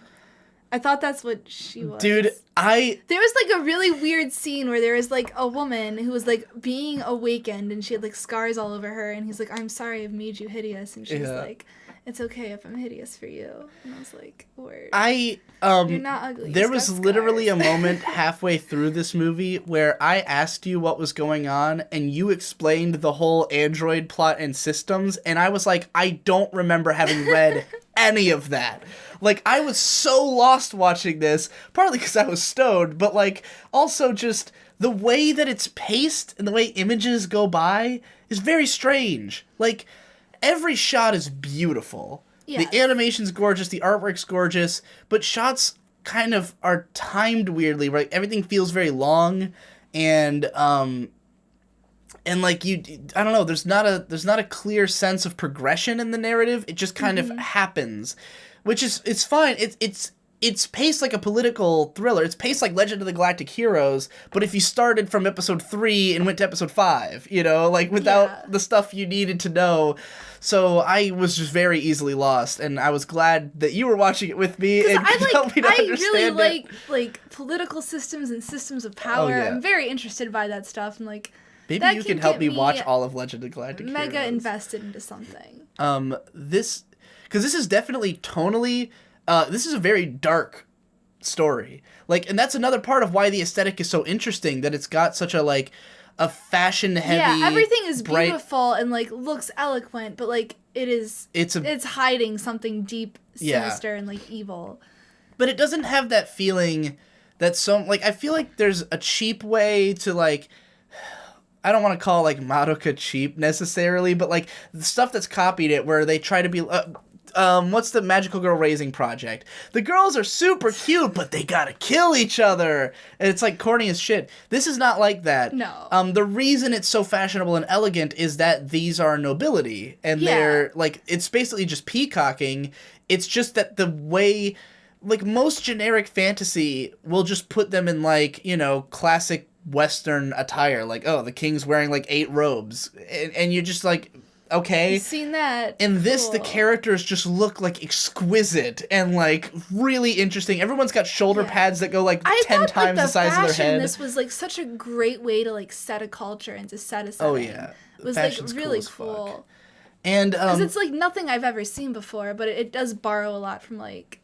I thought that's what she was. Dude, there was, like, a really weird scene where there was, like, a woman who was, like, being awakened, and she had, like, scars all over her, and he's like, I'm sorry I've made you hideous, and she's like, it's okay if I'm hideous for you. And I was like, word. You're not ugly. There was literally a moment halfway through this movie where I asked you what was going on, and you explained the whole android plot and systems, and I was like, I don't remember having read any of that. Like, I was so lost watching this, partly because I was stoned, but, like, also just the way that it's paced and the way images go by is very strange. Like, every shot is beautiful. Yeah. The animation's gorgeous, the artwork's gorgeous, but shots kind of are timed weirdly, right? Everything feels very long, and like, I don't know, there's not a clear sense of progression in the narrative. It just kind of happens, which is, it's fine. It's paced like a political thriller. It's paced like Legend of the Galactic Heroes, but if you started from episode 3 and went to episode 5, like, without the stuff you needed to know. So I was just very easily lost, and I was glad that you were watching it with me and could help me to understand it. Like political systems and systems of power. Oh, yeah. I'm very interested by that stuff, and, like, maybe you can help me watch all of Legend of the Galactic Heroes. Mega invested into something. Because this is definitely tonally... this is a very dark story. Like, and that's another part of why the aesthetic is so interesting, that it's got such a fashion-heavy... Yeah, everything is beautiful and, like, looks eloquent, but, like, it's hiding something deep, sinister, and, like, evil. But it doesn't have that feeling that I feel like there's a cheap way to, like, I don't want to call like Madoka cheap necessarily, but like the stuff that's copied it, where they try to be. What's the Magical Girl Raising Project? The girls are super cute, but they gotta kill each other, and it's like corny as shit. This is not like that. No. The reason it's so fashionable and elegant is that these are nobility, and they're like, it's basically just peacocking. It's just that the way, like most generic fantasy will just put them in like, you know, classic Western attire, like, oh, the king's wearing like 8 robes, and you're just like, okay. I've seen that. In this, the Cool. characters just look like exquisite and like really interesting. Everyone's got shoulder pads that go like 10 times the size of their head. This was like such a great way to like set a culture and to set a setting. Oh yeah, it was fashion's like really cool as cool. fuck. And Because it's like nothing I've ever seen before, but it does borrow a lot from like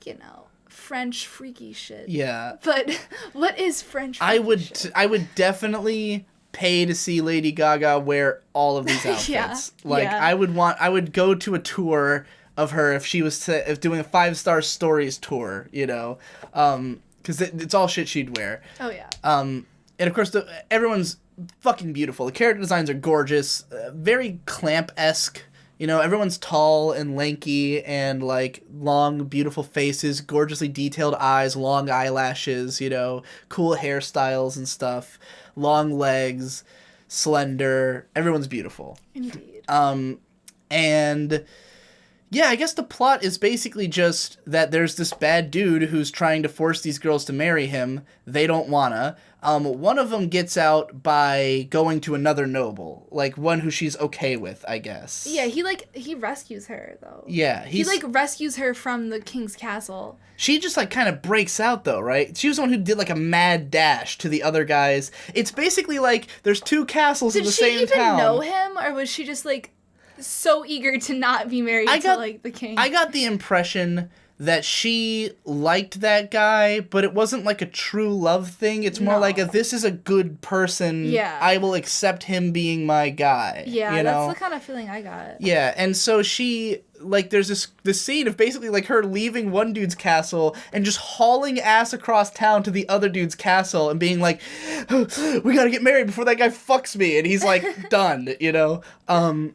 you know, French freaky shit. yeah, But what is French freaky shit? I would definitely pay to see Lady Gaga wear all of these outfits. Yeah. I would go to a tour of her if she was if doing a 5-star stories tour, you know, because it's all shit she'd wear. Oh yeah. And of course, everyone's fucking beautiful. The character designs are gorgeous, very Clamp-esque. You know, everyone's tall and lanky and, like, long, beautiful faces, gorgeously detailed eyes, long eyelashes, you know, cool hairstyles and stuff, long legs, slender. Everyone's beautiful. Indeed. And yeah, I guess the plot is basically just that there's this bad dude who's trying to force these girls to marry him. They don't wanna. One of them gets out by going to another noble, like one who she's okay with, I guess. Yeah, he rescues her though. Yeah, he like rescues her from the king's castle. She just like kind of breaks out though, right? She was the one who did like a mad dash to the other guys. It's basically like there's 2 castles in the same town. Did she even know him, or was she just like so eager to not be married to like the king? I got the impression that she liked that guy, but it wasn't like a true love thing. It's more like this is a good person. Yeah. I will accept him being my guy. Yeah, you know? that's the kind of feeling I got. Yeah, and so she, like, there's this scene of basically, like, her leaving one dude's castle and just hauling ass across town to the other dude's castle and being like, we gotta get married before that guy fucks me. And he's like, done, you know? And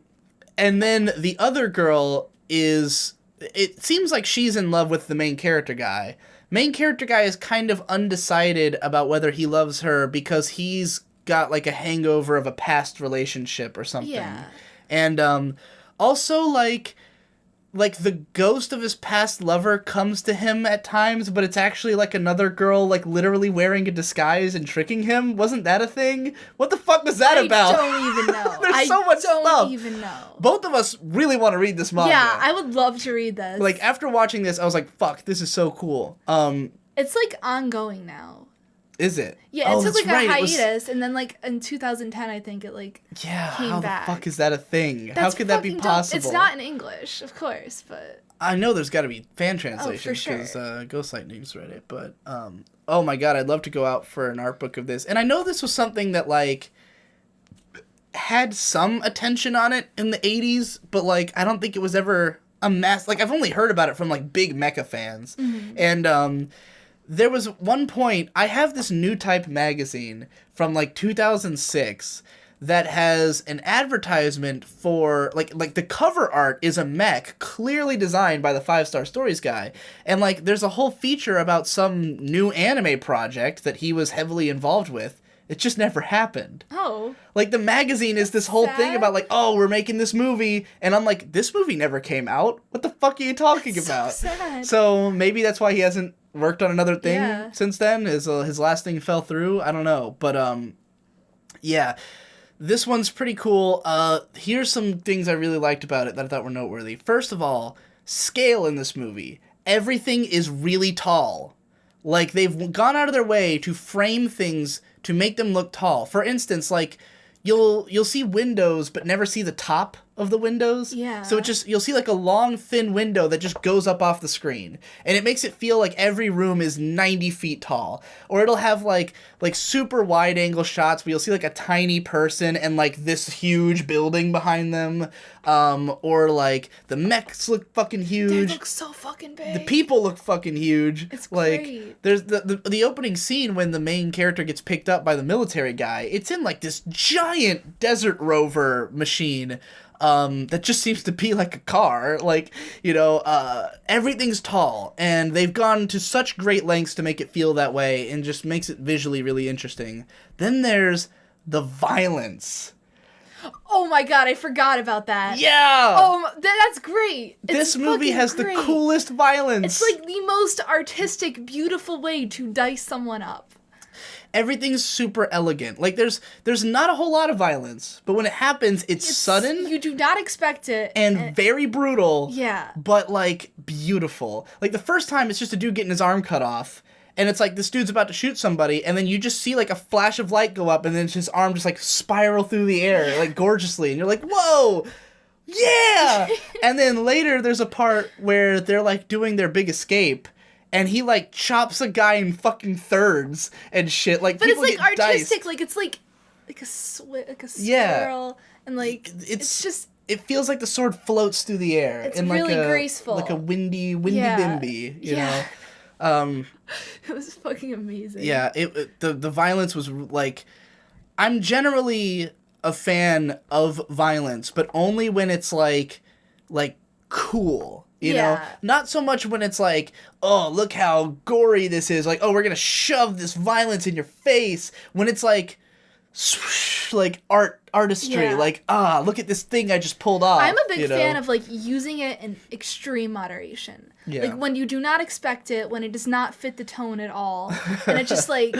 then the other girl is... It seems like she's in love with the main character guy. Main character guy is kind of undecided about whether he loves her because he's got, like, a hangover of a past relationship or something. Yeah. And also, like the ghost of his past lover comes to him at times, but it's actually like another girl, like literally wearing a disguise and tricking him. Wasn't that a thing? What the fuck was that about? I don't even know. There's so much stuff. I don't even know. Both of us really want to read this manga. Yeah, I would love to read this. Like after watching this, I was like, "Fuck, this is so cool." It's like ongoing now. Is it? Yeah, it took like right. a hiatus, and then like in 2010, I think it like came how back. the fuck is that a thing? That's how could that be fucking possible? Dope. It's not in English, of course, but I know there's got to be fan translations for sure. because Ghostlight News read it, but oh my god, I'd love to go out for an art book of this. And I know this was something that like had some attention on it in the 80s, but like I don't think it was ever a mass. Like I've only heard about it from like big mecha fans, and there was one point, I have this New Type magazine from like 2006 that has an advertisement for, like the cover art is a mech clearly designed by the 5-Star Stories guy. And like there's a whole feature about some new anime project that he was heavily involved with. It just never happened. oh, Like, the magazine is this whole thing sad. about, like, oh, we're making this movie. And I'm like, this movie never came out. What the fuck are you talking about? so sad. So maybe that's why he hasn't worked on another thing Yeah. since then. His last thing fell through. I don't know. But, yeah. This one's pretty cool. Here's some things I really liked about it that I thought were noteworthy. First of all, scale in this movie. Everything is really tall. Like, they've gone out of their way to frame things to make them look tall. For instance, like, you'll see windows but never see the top of the windows. Yeah. So you'll see like a long, thin window that just goes up off the screen. And it makes it feel like every room is 90 feet tall. Or it'll have like super wide angle shots where you'll see like a tiny person and like this huge building behind them. Or like the mechs look fucking huge. They look so fucking big. The people look fucking huge. It's like great. there's the opening scene when the main character gets picked up by the military guy. It's in like this giant desert rover machine that just seems to be like a car. Like, everything's tall, and they've gone to such great lengths to make it feel that way, and just makes it visually really interesting. Then there's the violence. Oh my god, I forgot about that. Yeah! Oh, that's great. This movie has great. the coolest violence. It's like the most artistic, beautiful way to dice someone up. Everything's super elegant. Like, there's not a whole lot of violence, but when it happens, it's sudden. You do not expect it. And very brutal. Yeah. But, like, beautiful. Like, the first time, it's just a dude getting his arm cut off. And it's like, this dude's about to shoot somebody, and then you just see, like, a flash of light go up, and then his arm just, like, spiral through the air, like, gorgeously. And you're like, whoa! Yeah! And then later, there's a part where they're, like, doing their big escape, and he, like, chops a guy in fucking thirds and shit. Like, but people it's, like, get artistic. diced. Like, it's, like a swirl. Yeah. And, like, it's just... It feels like the sword floats through the air. It's in like really graceful. Like a windy bimby, you know? It was fucking amazing. Yeah, the violence was, like... I'm generally a fan of violence, but only when it's, like cool. You know? Not so much when it's like, oh, look how gory this is. Like, oh, we're gonna shove this violence in your face. When it's like, swoosh, like artistry. Yeah. Like, look at this thing I just pulled off. I'm a big fan of, like, using it in extreme moderation. Yeah. Like, when you do not expect it, when it does not fit the tone at all. And it's just, like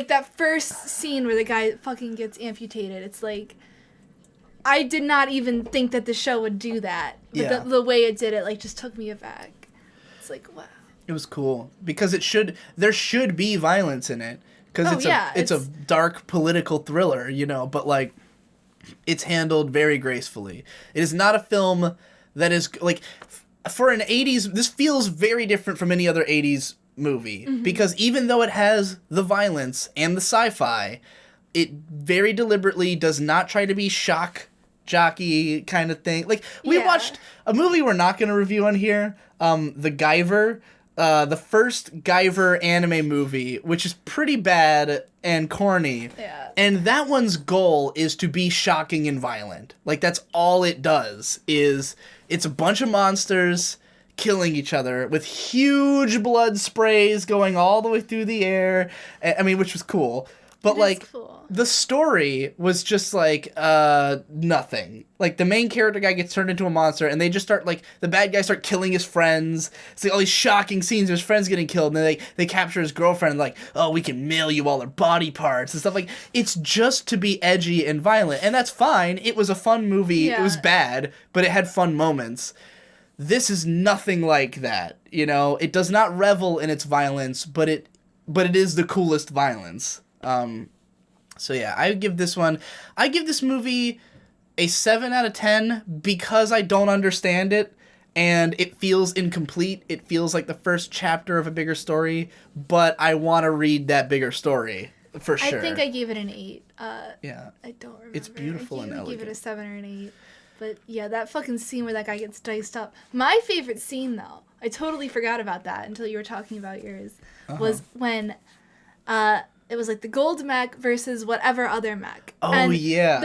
that first scene where the guy fucking gets amputated. It's like... I did not even think that the show would do that. But the way it did it, like, just took me aback. It's like, wow. It was cool. Because there should be violence in it. Because it's a dark political thriller, you know, but, like, it's handled very gracefully. It is not a film that is, like, for an 80s, this feels very different from any other 80s movie. Mm-hmm. Because even though it has the violence and the sci-fi, it very deliberately does not try to be shock jockey kind of thing. Like, we watched a movie we're not going to review on here, The Guyver, the first Guyver anime movie, which is pretty bad and corny. Yeah. And that one's goal is to be shocking and violent. Like, that's all it does, is it's a bunch of monsters killing each other with huge blood sprays going all the way through the air. I mean, which was cool. But, like, cool. The story was just, like, nothing. Like, the main character guy gets turned into a monster, and they just start, like, the bad guys start killing his friends. It's like all these shocking scenes of his friends getting killed, and then they capture his girlfriend, and, like, oh, we can mail you all their body parts and stuff. Like, it's just to be edgy and violent, and that's fine. It was a fun movie. Yeah. It was bad, but it had fun moments. This is nothing like that, you know? It does not revel in its violence, but it is the coolest violence. So yeah, I give this movie a 7 out of 10 because I don't understand it and it feels incomplete. It feels like the first chapter of a bigger story, but I want to read that bigger story for sure. I think I gave it an 8. Yeah. I don't remember. It's beautiful and elegant. I gave it a 7 or an 8. But yeah, that fucking scene where that guy gets diced up. My favorite scene, though, I totally forgot about that until you were talking about yours, was when it was like the gold mech versus whatever other mech. Oh, and yeah.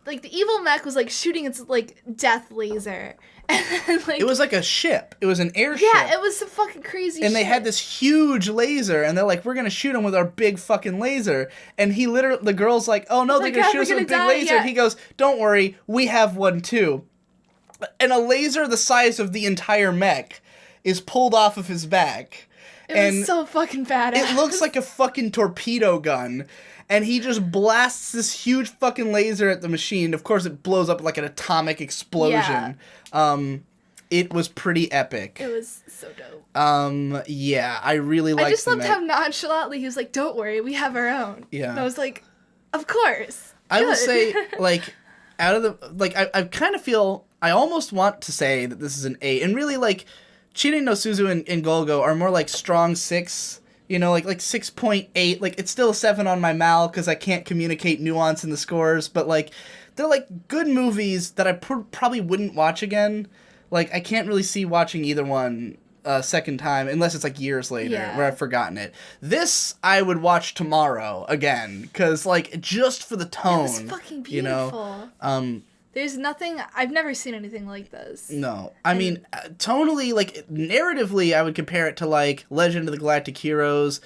The evil mech was, like, shooting its, like, death laser. And then, like... It was like a ship. It was an airship. Yeah, it was some fucking crazy shit. And they had this huge laser, and they're like, we're gonna shoot him with our big fucking laser. And the girl's like, oh no, they're gonna shoot us with a big laser. Yeah. And he goes, don't worry, we have one too. And a laser the size of the entire mech is pulled off of his back. It was so fucking badass. It looks like a fucking torpedo gun. And he just blasts this huge fucking laser at the machine. Of course, it blows up like an atomic explosion. Yeah. It was pretty epic. It was so dope. Yeah, I really liked it. I just loved how nonchalantly he was like, don't worry, we have our own. Yeah. And I was like, of course. I will say, like, out of the like, I kind of feel I almost want to say that this is an 8, and really like, Chinen no Suzu and Golgo are more like strong 6. You know, like 6.8. Like, it's still a 7 on my Mal because I can't communicate nuance in the scores, but like, they're like good movies that I probably wouldn't watch again. Like, I can't really see watching either one a second time unless it's like years later where I've forgotten it. This I would watch tomorrow again because like just for the tone. It was fucking beautiful. You know, there's nothing. I've never seen anything like this. No, I mean tonally, like narratively, I would compare it to like Legend of the Galactic Heroes,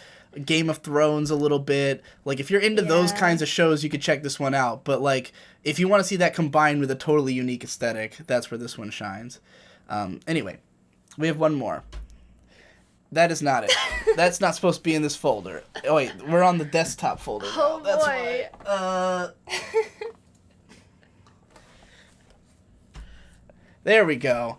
Game of Thrones a little bit. Like if you're into those kinds of shows, you could check this one out. But like if you want to see that combined with a totally unique aesthetic, that's where this one shines. Anyway, we have one more. That is not it. That's not supposed to be in this folder. Oh wait, we're on the desktop folder now. Oh That's boy. why. There we go.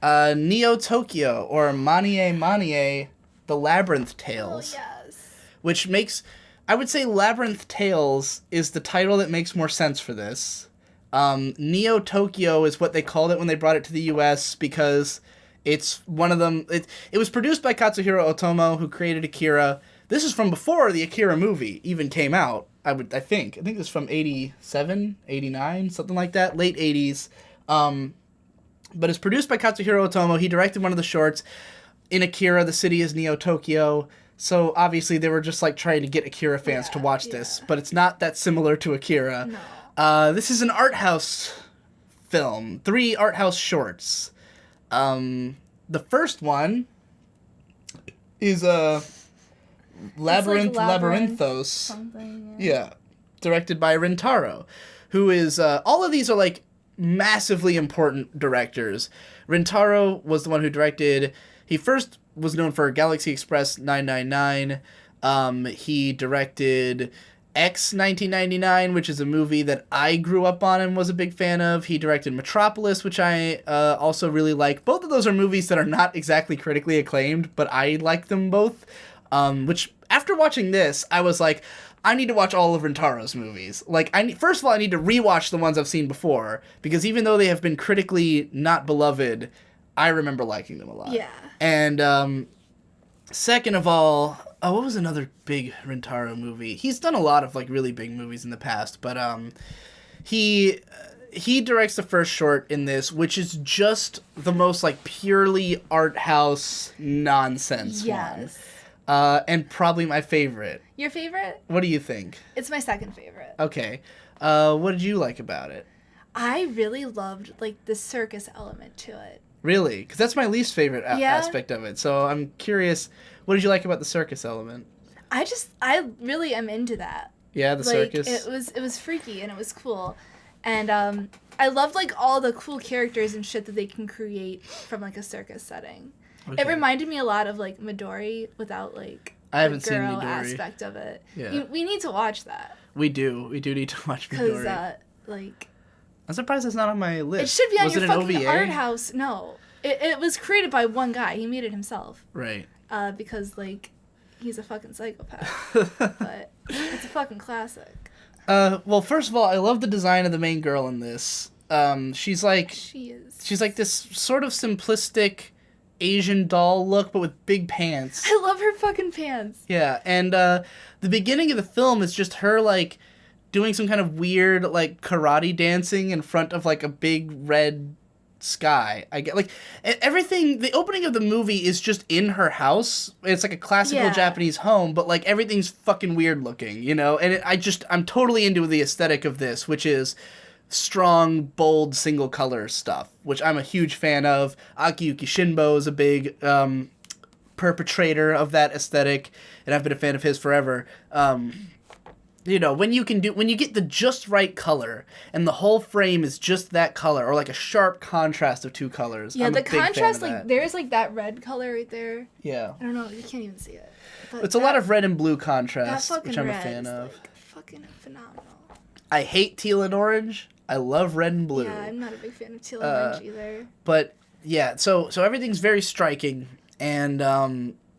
Neo Tokyo, or Manie Manie, The Labyrinth Tales. Oh, yes. Which makes... I would say Labyrinth Tales is the title that makes more sense for this. Neo Tokyo is what they called it when they brought it to the US because it's one of them... It was produced by Katsuhiro Otomo, who created Akira. This is from before the Akira movie even came out, I think. I think it's from 87, 89, something like that. Late 80s. But it's produced by Katsuhiro Otomo. He directed one of the shorts. In Akira, the city is Neo Tokyo. So obviously they were just like trying to get Akira fans to watch this. But it's not that similar to Akira. No. This is an art house film. 3 art house shorts. The first one is Labyrinth, Labyrinthos. Something, Yeah. Directed by Rintaro. Who is... all of these are like massively important directors. Rintaro was the one who directed... He first was known for Galaxy Express 999. He directed X 1999, which is a movie that I grew up on and was a big fan of. He directed Metropolis, which I also really like. Both of those are movies that are not exactly critically acclaimed, but I like them both. Which, after watching this, I was like... I need to watch all of Rintaro's movies. Like, first of all, I need to rewatch the ones I've seen before, because even though they have been critically not beloved, I remember liking them a lot. Yeah. And second of all, what was another big Rintaro movie? He's done a lot of like really big movies in the past, but he directs the first short in this, which is just the most like purely art house nonsense one. And probably my favorite. Your favorite? What do you think? It's my second favorite. Okay. What did you like about it? I really loved, like, the circus element to it. Really? Because that's my least favorite aspect of it. So I'm curious, what did you like about the circus element? I really am into that. Yeah, the circus? It was freaky and it was cool. And I loved, like, all the cool characters and shit that they can create from, like, a circus setting. Okay. It reminded me a lot of, like, Midori without, like... I haven't seen girl Midori. Aspect of it. Yeah. We need to watch that. We do need to watch Midori. Because, like... I'm surprised it's not on my list. It should be on was your it an fucking OVA? art house. No. It was created by one guy. He made it himself. Right. Because, like, he's a fucking psychopath. But it's a fucking classic. Well, first of all, I love the design of the main girl in this. She's like... She is. She's like this sort of simplistic... Asian doll look, but with big pants. I love her fucking pants. Yeah, and the beginning of the film is just her, like, doing some kind of weird, like, karate dancing in front of, like, a big red sky. I get, like, everything, the opening of the movie is just in her house. It's like a classical Japanese home, but, like, everything's fucking weird looking, you know? And I'm totally into the aesthetic of this, which is... strong, bold, single color stuff, which I'm a huge fan of. Akiyuki Shinbo is a big perpetrator of that aesthetic, and I've been a fan of his forever. You know, when you get the just right color, and the whole frame is just that color, or like a sharp contrast of two colors. Yeah, I'm the a big fan contrast, of like, that. there's like that red color right there. Yeah. I don't know, you can't even see it. But It's a lot of red and blue that contrast, fucking which I'm a red fan is, of. like, fucking phenomenal. I hate teal and orange. I love red and blue. Yeah, I'm not a big fan of teal and orange either. But yeah, so everything's very striking, and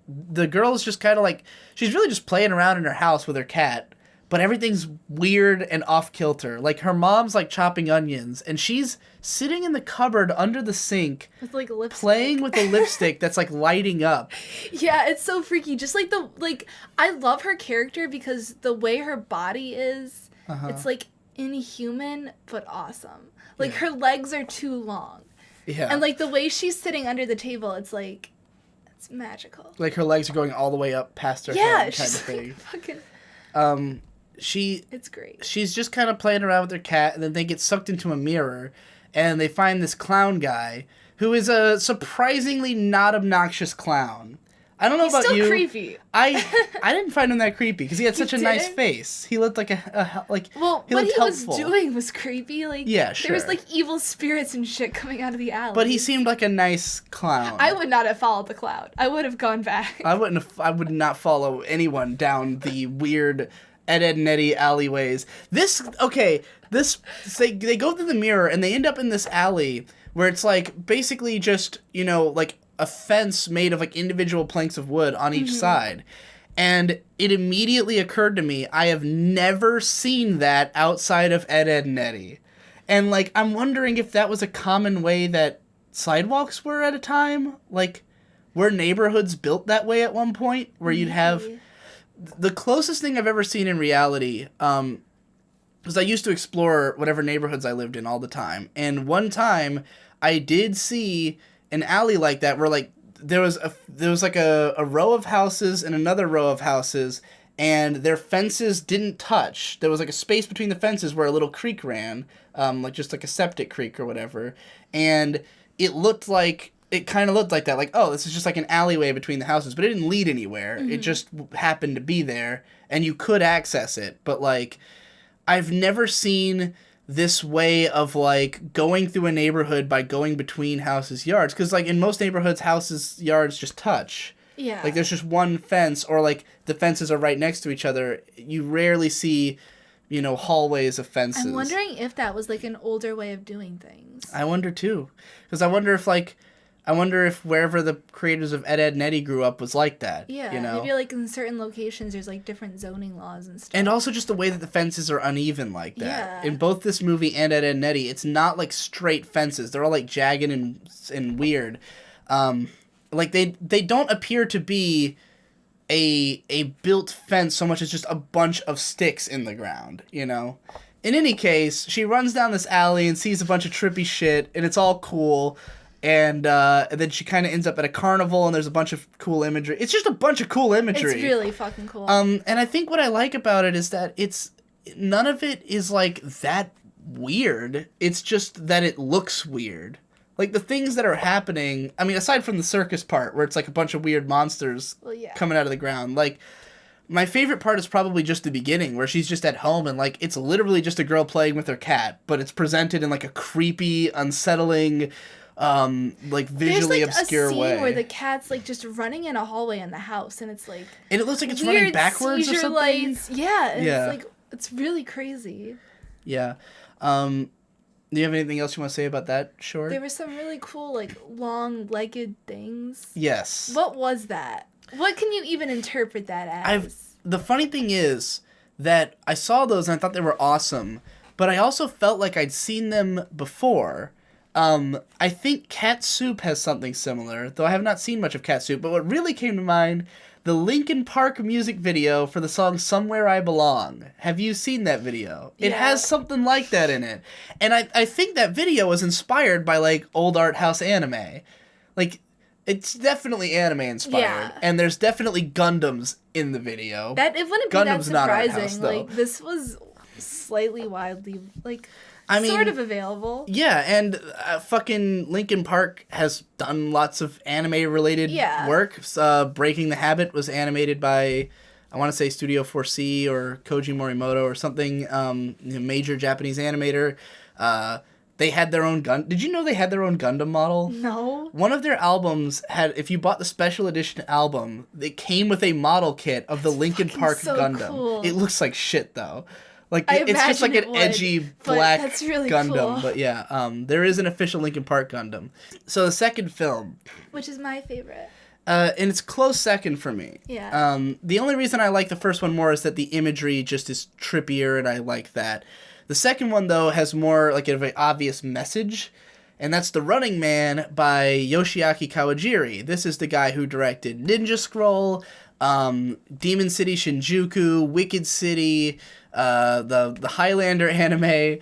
the girl is just kind of like, she's really just playing around in her house with her cat, but everything's weird and off kilter. Like her mom's like chopping onions, and she's sitting in the cupboard under the sink With like lipstick. playing with the lipstick that's like lighting up. Yeah, it's so freaky. Just like I love her character because the way her body is, it's like inhuman but awesome. Like her legs are too long. Yeah. And like the way she's sitting under the table, it's like it's magical. Like her legs are going all the way up past her head kind of thing. Fucking She it's great. She's just kind of playing around with her cat, and then they get sucked into a mirror, and they find this clown guy who is a surprisingly not obnoxious clown. I don't know He's about still you. creepy. I didn't find him that creepy because he had such a nice didn't? face. He looked like Well, he what looked he helpful. was doing was creepy. Like Yeah, there was sure. like evil spirits and shit coming out of the alley. But he seemed like a nice clown. I would not have followed the cloud. I would have gone back. I would not follow anyone down the weird Ed, Edd and Eddy alleyways. They go through the mirror and they end up in this alley where it's like basically just, like a fence made of like individual planks of wood on each side. And it immediately occurred to me, I have never seen that outside of Ed, Edd and Eddy. And like, I'm wondering if that was a common way that sidewalks were at a time. Like, were neighborhoods built that way at one point where you'd have... The closest thing I've ever seen in reality, because I used to explore whatever neighborhoods I lived in all the time. And one time, I did see an alley like that where like there was like a row of houses and another row of houses, and their fences didn't touch. There was like a space between the fences where a little creek ran, like just like a septic creek or whatever. And it kind of looked like that. Like, oh, this is just like an alleyway between the houses. But it didn't lead anywhere. It just happened to be there. And you could access it. But, like, I've never seen this way of, like, going through a neighborhood by going between houses' yards. Because, like, in most neighborhoods, houses' yards just touch. Yeah. Like, there's just one fence. Or, like, the fences are right next to each other. You rarely see... hallways of fences. I'm wondering if that was like an older way of doing things. I wonder too. Because I wonder if wherever the creators of Ed, Edd and Eddy grew up was like that. Yeah, maybe like in certain locations there's like different zoning laws and stuff. And also just the way that the fences are uneven like that. Yeah. In both this movie and Ed, Edd and Eddy, it's not like straight fences. They're all like jagged and weird. Like they don't appear to be a built fence so much as just a bunch of sticks in the ground, In any case, she runs down this alley and sees a bunch of trippy shit, and it's all cool. And then she kind of ends up at a carnival, and there's a bunch of cool imagery. It's just a bunch of cool imagery. It's really fucking cool. And I think what I like about it is that none of it is like that weird. It's just that it looks weird. Like, the things that are happening, I mean, aside from the circus part, where it's, like, a bunch of weird monsters coming out of the ground, like, my favorite part is probably just the beginning, where she's just at home, and, like, it's literally just a girl playing with her cat, but it's presented in, like, a creepy, unsettling, like, visually obscure way. There's, like, a scene where the cat's, like, just running in a hallway in the house, and it's, like... And it looks like it's running backwards or something? Lights. Yeah, it's, like, it's really crazy. Yeah. Do you have anything else you want to say about that short? There were some really cool, like, long-legged things. Yes. What was that? What can you even interpret that as? The funny thing is that I saw those and I thought they were awesome, but I also felt like I'd seen them before. I think Cat Soup has something similar, though I have not seen much of Cat Soup, but what really came to mind... The Linkin Park music video for the song Somewhere I Belong. Have you seen that video? It has something like that in it. And I think that video was inspired by, like, old art house anime. Like, it's definitely anime inspired. Yeah. And there's definitely Gundams in the video. It wouldn't be Gundam's that not art surprising. house, though. Like, this was slightly wildly, like... I mean, sort of available. Yeah, and fucking Linkin Park has done lots of anime-related work. Breaking the Habit was animated by, I want to say Studio 4C or Koji Morimoto or something, major Japanese animator. They had their own Did you know they had their own Gundam model? No. One of their albums had, if you bought the special edition album, it came with a model kit of the Linkin Park so Gundam. Cool. It looks like shit, though. Like, I it's just like an would, edgy black that's really Gundam. cool. But yeah, there is an official Linkin Park Gundam. So the second film. Which is my favorite. And it's close second for me. Yeah. The only reason I like the first one more is that the imagery just is trippier, and I like that. The second one, though, has more like a very obvious message, and that's The Running Man by Yoshiaki Kawajiri. This is the guy who directed Ninja Scroll, Demon City Shinjuku, Wicked City, the Highlander anime,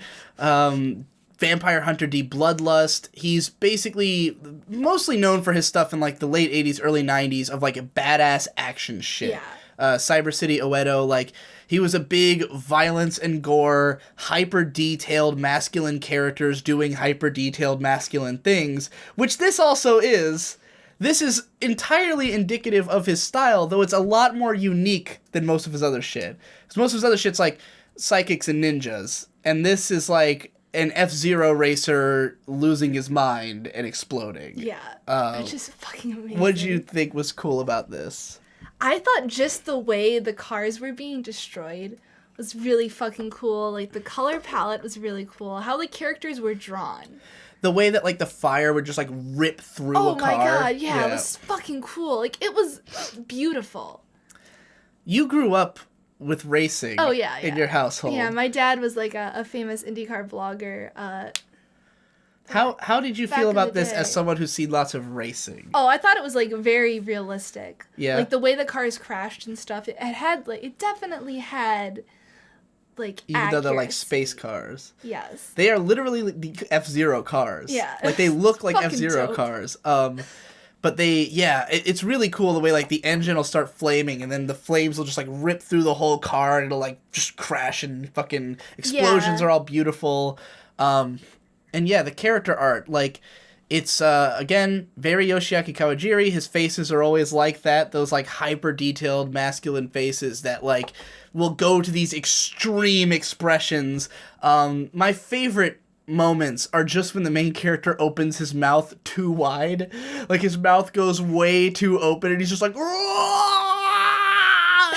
Vampire Hunter D Bloodlust. He's basically mostly known for his stuff in like the late 80s, early 90s of like a badass action shit. Yeah. Cyber City Oedo, like he was a big violence and gore, hyper detailed masculine characters doing hyper detailed masculine things, which this also is. This is entirely indicative of his style, though it's a lot more unique than most of his other shit. Because most of his other shit's like psychics and ninjas, and this is like an F-Zero racer losing his mind and exploding. Yeah. Which is fucking amazing. What did you think was cool about this? I thought just the way the cars were being destroyed was really fucking cool. Like, the color palette was really cool. How the characters were drawn. The way that, like, the fire would just, like, rip through a car. Oh my god, yeah, it was fucking cool. Like, it was beautiful. You grew up with racing in your household. Yeah, my dad was, like, a famous IndyCar blogger. How did you feel about this as someone who's seen lots of racing? Oh, I thought it was, like, very realistic. Yeah. Like, the way the cars crashed and stuff, it definitely had, like, Even though they're, like, space cars. Yes. They are literally the F-Zero cars. Yeah. Like, they look like Fucking F-Zero dope. cars. But it's really cool the way, like, the engine will start flaming, and then the flames will just, like, rip through the whole car, and it'll, like, just crash, and fucking explosions are all beautiful. And yeah, the character art, like, it's, again, very Yoshiaki Kawajiri. His faces are always like that. Those, like, hyper-detailed masculine faces that, like, will go to these extreme expressions. My favorite moments are just when the main character opens his mouth too wide. Like, his mouth goes way too open, and he's just like,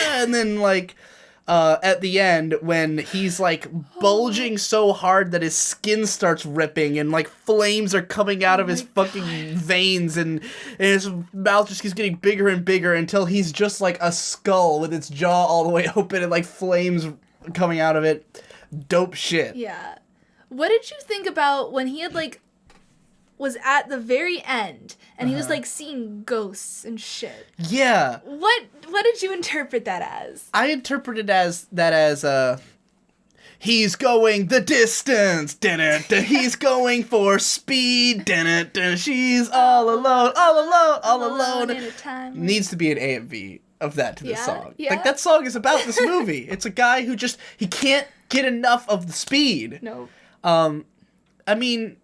and then, like, at the end, when he's, like, bulging so hard that his skin starts ripping and, like, flames are coming out of his fucking veins, and his mouth just keeps getting bigger and bigger until he's just, like, a skull with its jaw all the way open and, like, flames coming out of it. Dope shit. Yeah. What did you think about when he had, like, was at the very end, and he was, like, seeing ghosts and shit? Yeah. What did you interpret that as? I interpreted that as he's going the distance, he's going for speed, she's all alone, all alone. In a time. Needs to be an A and B of that to this song. Yeah. Like, that song is about this movie. It's a guy who he can't get enough of the speed. No. I mean,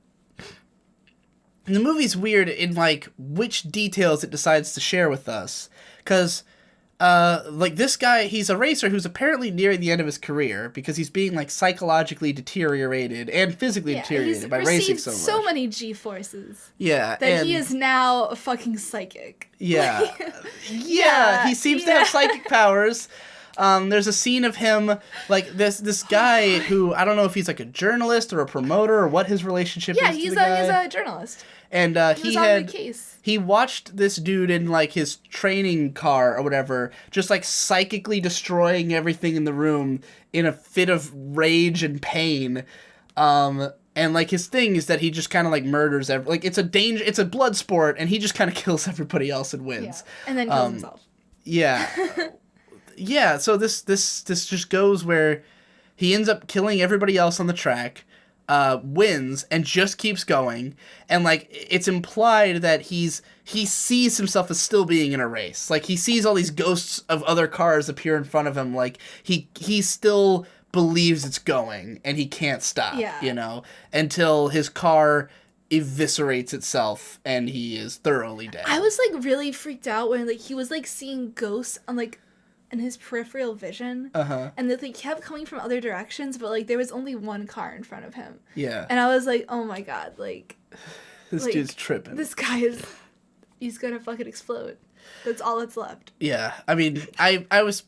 the movie's weird in, like, which details it decides to share with us. Because, like, this guy, he's a racer who's apparently nearing the end of his career because he's being, like, psychologically deteriorated and physically deteriorated by racing so much. So many G-forces. Yeah. That he is now a fucking psychic. Yeah. Yeah, he seems to have psychic powers. There's a scene of him, like, this guy who, I don't know if he's, like, a journalist or a promoter or what his relationship is to the guy. Yeah, he's a journalist. And he watched this dude in, like, his training car or whatever, just, like, psychically destroying everything in the room in a fit of rage and pain. And, like, his thing is that he just kind of, like, murders like, it's a blood sport, and he just kind of kills everybody else and wins. Yeah. And then kills himself. Yeah. Yeah, so this just goes where he ends up killing everybody else on the track, wins, and just keeps going. And, like, it's implied that he sees himself as still being in a race. Like, he sees all these ghosts of other cars appear in front of him. Like, he still believes it's going, and he can't stop, you know, until his car eviscerates itself and he is thoroughly dead. I was, like, really freaked out when, like, he was, like, seeing ghosts on, like, in his peripheral vision, and that they kept coming from other directions, but, like, there was only one car in front of him. Yeah. And I was like, oh my god, like, this dude's tripping. This guy he's gonna fucking explode. That's all that's left. Yeah, I mean, I was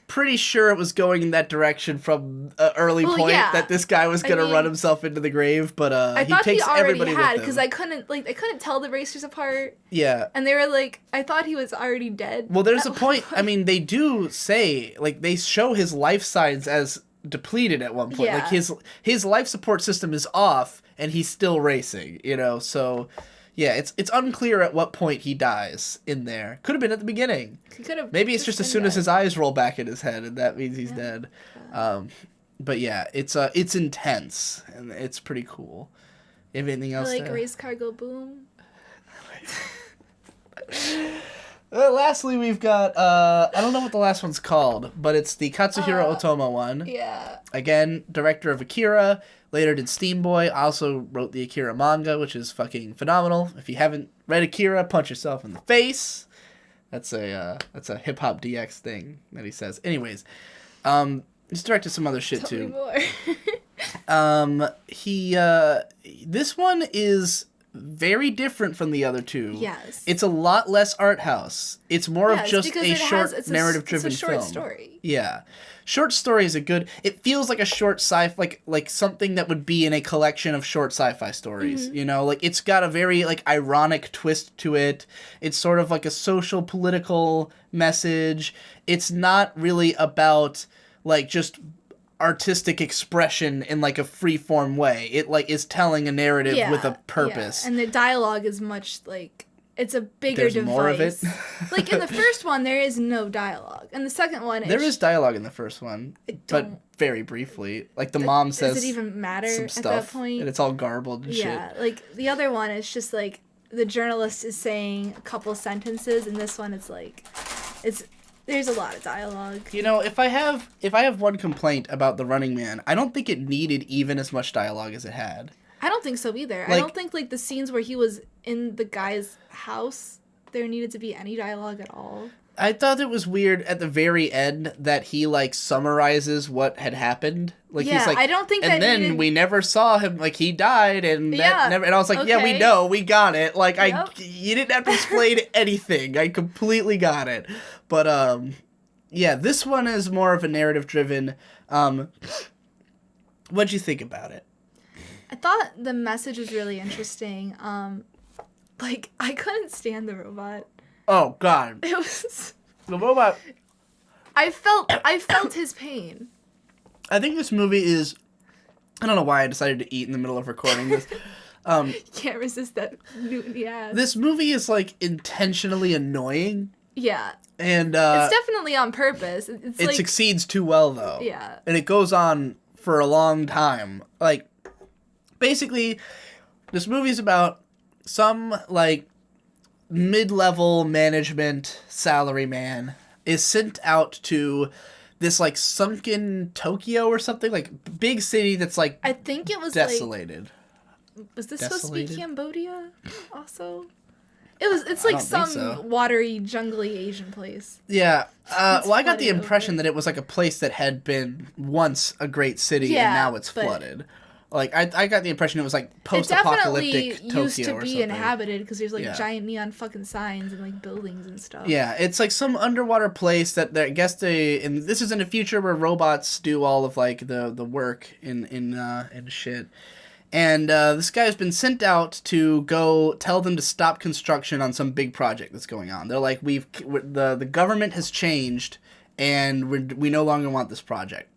pretty sure it was going in that direction from an early point that this guy was going to run himself into the grave, but I he thought takes he already everybody had, with him. because I couldn't tell the racers apart. Yeah. And they were like, I thought he was already dead. Well, there's a point, I mean, they do say, like, they show his life signs as depleted at one point. Yeah. Like, his life support system is off, and he's still racing, you know, so... Yeah, it's unclear at what point he dies in there. Could have been at the beginning. He could have. Maybe it's just as soon as his eyes roll back in his head, and that means he's dead. But yeah, it's intense, and it's pretty cool. You have anything else? Like race car go boom. Lastly, we've got I don't know what the last one's called, but it's the Katsuhiro Otomo one. Yeah. Again, director of Akira. Later did Steam Boy. Also wrote the Akira manga, which is fucking phenomenal. If you haven't read Akira, punch yourself in the face. That's a hip hop DX thing that he says. Anyways, he's directed some other shit too. Tell me more. This one is very different from the other two. Yes. It's a lot less art house. It's more of just a short narrative driven film. It's a short film. story. Yeah. Short story is it feels like a short like something that would be in a collection of short sci-fi stories, you know? Like, it's got a very, like, ironic twist to it. It's sort of like a social, political message. It's not really about, like, just artistic expression in, like, a free-form way. It, like, is telling a narrative with a purpose. Yeah. And the dialogue is much, like... It's a bigger There's device. more of it. Like, in the first one, there is no dialogue. And the second one... There is dialogue in the first one, but very briefly. Like, the mom says does it even matter some stuff, at that point? and it's all garbled and shit. Yeah, like, the other one is just, like, the journalist is saying a couple sentences, and this one, it's, like... There's a lot of dialogue. You know, if I have one complaint about The Running Man, I don't think it needed even as much dialogue as it had. I don't think so either. Like, I don't think, like, the scenes where he was in the guy's house, there needed to be any dialogue at all. I thought it was weird at the very end that he, like, summarizes what had happened. Like, yeah, he's like, I don't think and that then we never saw him, like, he died, and that never, and I was like, yeah, we know, we got it. Like, you didn't have to explain anything. I completely got it. But, yeah, this one is more of a narrative-driven, what'd you think about it? I thought the message was really interesting. Like, I couldn't stand the robot. Oh, God. It was... The robot... I felt his pain. I think this movie is... I don't know why I decided to eat in the middle of recording this. Can't resist that newty ass. This movie is, like, intentionally annoying. Yeah. And, it's definitely on purpose. It like, succeeds too well, though. Yeah. And it goes on for a long time. Like, basically, this movie's about some, like, mid-level management salary man is sent out to this, like, sunken Tokyo or something, like, big city that's, like, I think it was desolated. Like, was this supposed to be Cambodia also? It's I like don't think some so. Watery, jungly Asian place. Yeah. Well, I got the flooded impression over. that it was, like, a place that had been once a great city and now it's flooded. Like, I got the impression it was, like, post-apocalyptic Tokyo or something. It definitely used to be inhabited because there's, like, giant neon fucking signs and, like, buildings and stuff. Yeah, it's, like, some underwater place that I guess and this is in a future where robots do all of, like, the work in shit. And this guy's been sent out to go tell them to stop construction on some big project that's going on. They're like, the government has changed, and we no longer want this project.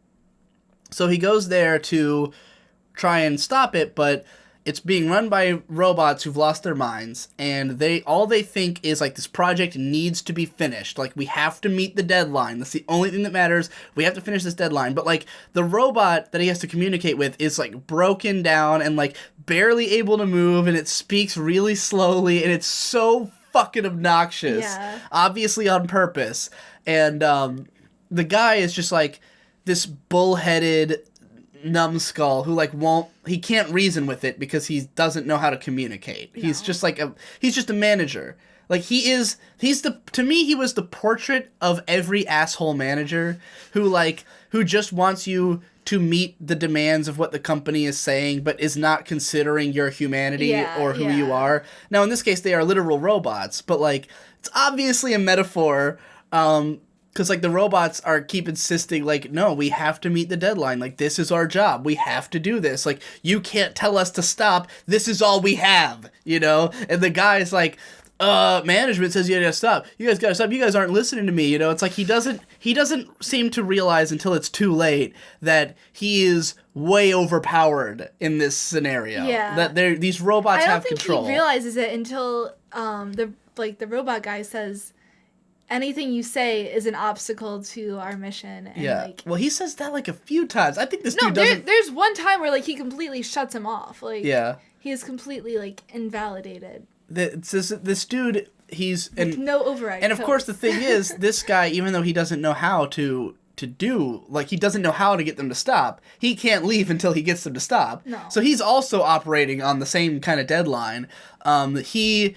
So he goes there to try and stop it, but it's being run by robots who've lost their minds, and all they think is, like, this project needs to be finished. Like, we have to meet the deadline. That's the only thing that matters. We have to finish this deadline. But, like, the robot that he has to communicate with is, like, broken down and, like, barely able to move, and it speaks really slowly, and it's so fucking obnoxious. Yeah. Obviously on purpose. And the guy is just, like, this bullheaded numbskull who, like, he can't reason with it because he doesn't know how to communicate. No. He's just like he's just a manager. Like, to me, he was the portrait of every asshole manager who just wants you to meet the demands of what the company is saying, but is not considering your humanity or who you are. Now, in this case, they are literal robots, but, like, it's obviously a metaphor. Because, like, the robots keep insisting, like, no, we have to meet the deadline. Like, this is our job. We have to do this. Like, you can't tell us to stop. This is all we have, you know? And the guy's like, management says you gotta stop. You guys gotta stop. You guys aren't listening to me, you know? It's like he doesn't seem to realize until it's too late that he is way overpowered in this scenario. Yeah. That these robots have control. I don't think he realizes it until, the robot guy says, anything you say is an obstacle to our mission. And yeah. Like, well, he says that like a few times. I think this dude doesn't. There's one time where like he completely shuts him off. Like, yeah. He is completely like invalidated. This dude, he's with no override. And of course, the thing is, this guy, even though he doesn't know how to do, like, he doesn't know how to get them to stop, he can't leave until he gets them to stop. No. So he's also operating on the same kind of deadline. He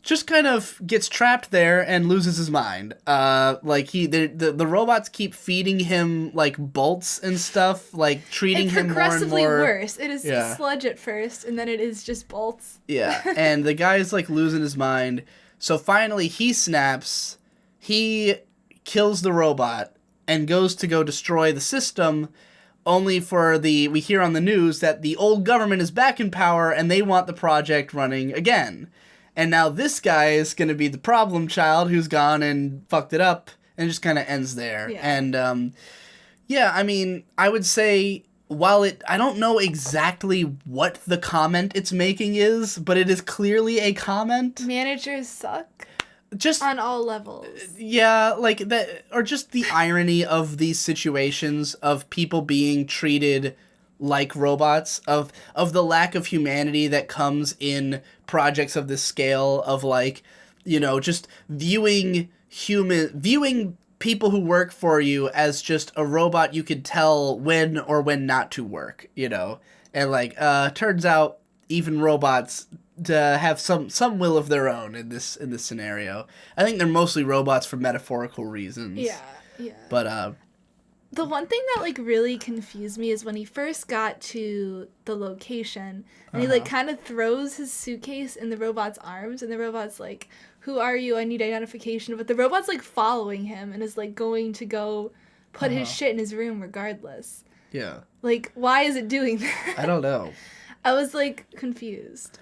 just kind of gets trapped there and loses his mind. Like, the robots keep feeding him, like, bolts and stuff, like, treating him more and more. Progressively worse. It is sludge at first, and then it is just bolts. Yeah, and the guy's, like, losing his mind. So finally, he snaps, he kills the robot, and goes to go destroy the system, only for we hear on the news that the old government is back in power, and they want the project running again. And now this guy is going to be the problem child who's gone and fucked it up, and it just kind of ends there. Yeah. And, yeah, I mean, I would say, while I don't know exactly what the comment it's making is, but it is clearly a comment. Managers suck. Just on all levels. Yeah, like that, or just the irony of these situations of people being treated like robots, of the lack of humanity that comes in projects of this scale, of, like, you know, just viewing people who work for you as just a robot you could tell when or when not to work, you know? And, like, turns out even robots to have some will of their own in this scenario. I think they're mostly robots for metaphorical reasons. Yeah, yeah. But, the one thing that, like, really confused me is when he first got to the location, and he, like, kind of throws his suitcase in the robot's arms, and the robot's like, who are you? I need identification. But the robot's, like, following him and is, like, going to go put his shit in his room regardless. Yeah. Like, why is it doing that? I don't know. I was, like, confused.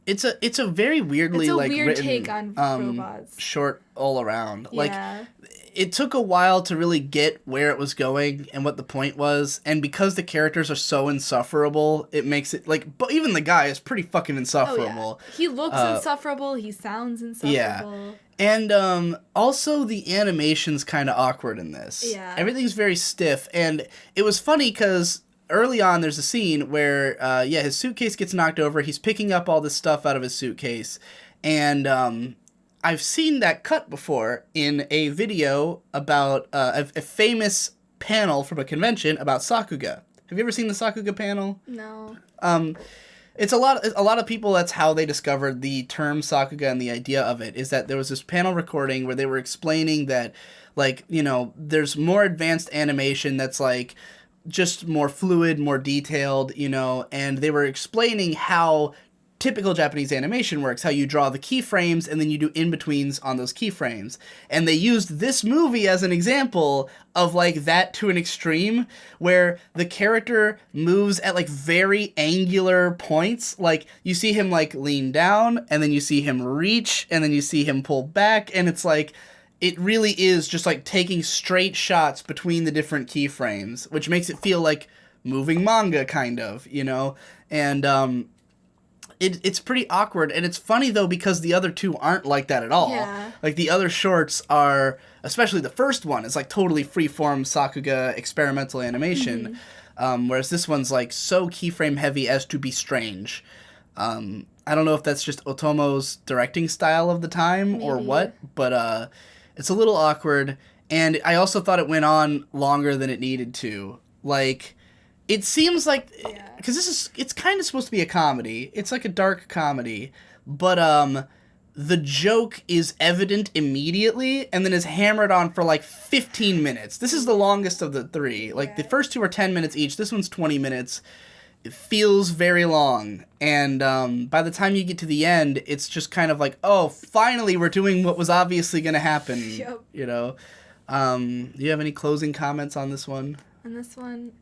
It's a very weirdly, like, weird written, take on robots. Short all around. Yeah. Like, it took a while to really get where it was going and what the point was, and because the characters are so insufferable, it makes it, like, but even the guy is pretty fucking insufferable. Oh, yeah. He looks insufferable, he sounds insufferable. Yeah. And also the animation's kind of awkward in this. Yeah. Everything's very stiff, and it was funny because early on there's a scene where, his suitcase gets knocked over, he's picking up all this stuff out of his suitcase, and, I've seen that cut before in a video about a famous panel from a convention about Sakuga. Have you ever seen the Sakuga panel? No. It's a lot of people, that's how they discovered the term Sakuga and the idea of it, is that there was this panel recording where they were explaining that, like, you know, there's more advanced animation that's, like, just more fluid, more detailed, you know, and they were explaining how typical Japanese animation works, how you draw the keyframes and then you do in-betweens on those keyframes. And they used this movie as an example of, like, that to an extreme, where the character moves at, like, very angular points. Like, you see him, like, lean down, and then you see him reach, and then you see him pull back, and it's like, it really is just, like, taking straight shots between the different keyframes, which makes it feel like moving manga, kind of, you know? And, It's pretty awkward, and it's funny, though, because the other two aren't like that at all. Yeah. Like, the other shorts are, especially the first one, is, like, totally freeform Sakuga experimental animation, whereas this one's, like, so keyframe heavy as to be strange. I don't know if that's just Otomo's directing style of the time or what, but it's a little awkward, and I also thought it went on longer than it needed to. Like, it seems like, because it's kind of supposed to be a comedy. It's like a dark comedy, but the joke is evident immediately and then is hammered on for like 15 minutes. This is the longest of the three. Like, the first two are 10 minutes each. This one's 20 minutes. It feels very long, and by the time you get to the end, it's just kind of like, oh, finally we're doing what was obviously going to happen, Yep. you know? Do you have any closing comments on this one? And this one,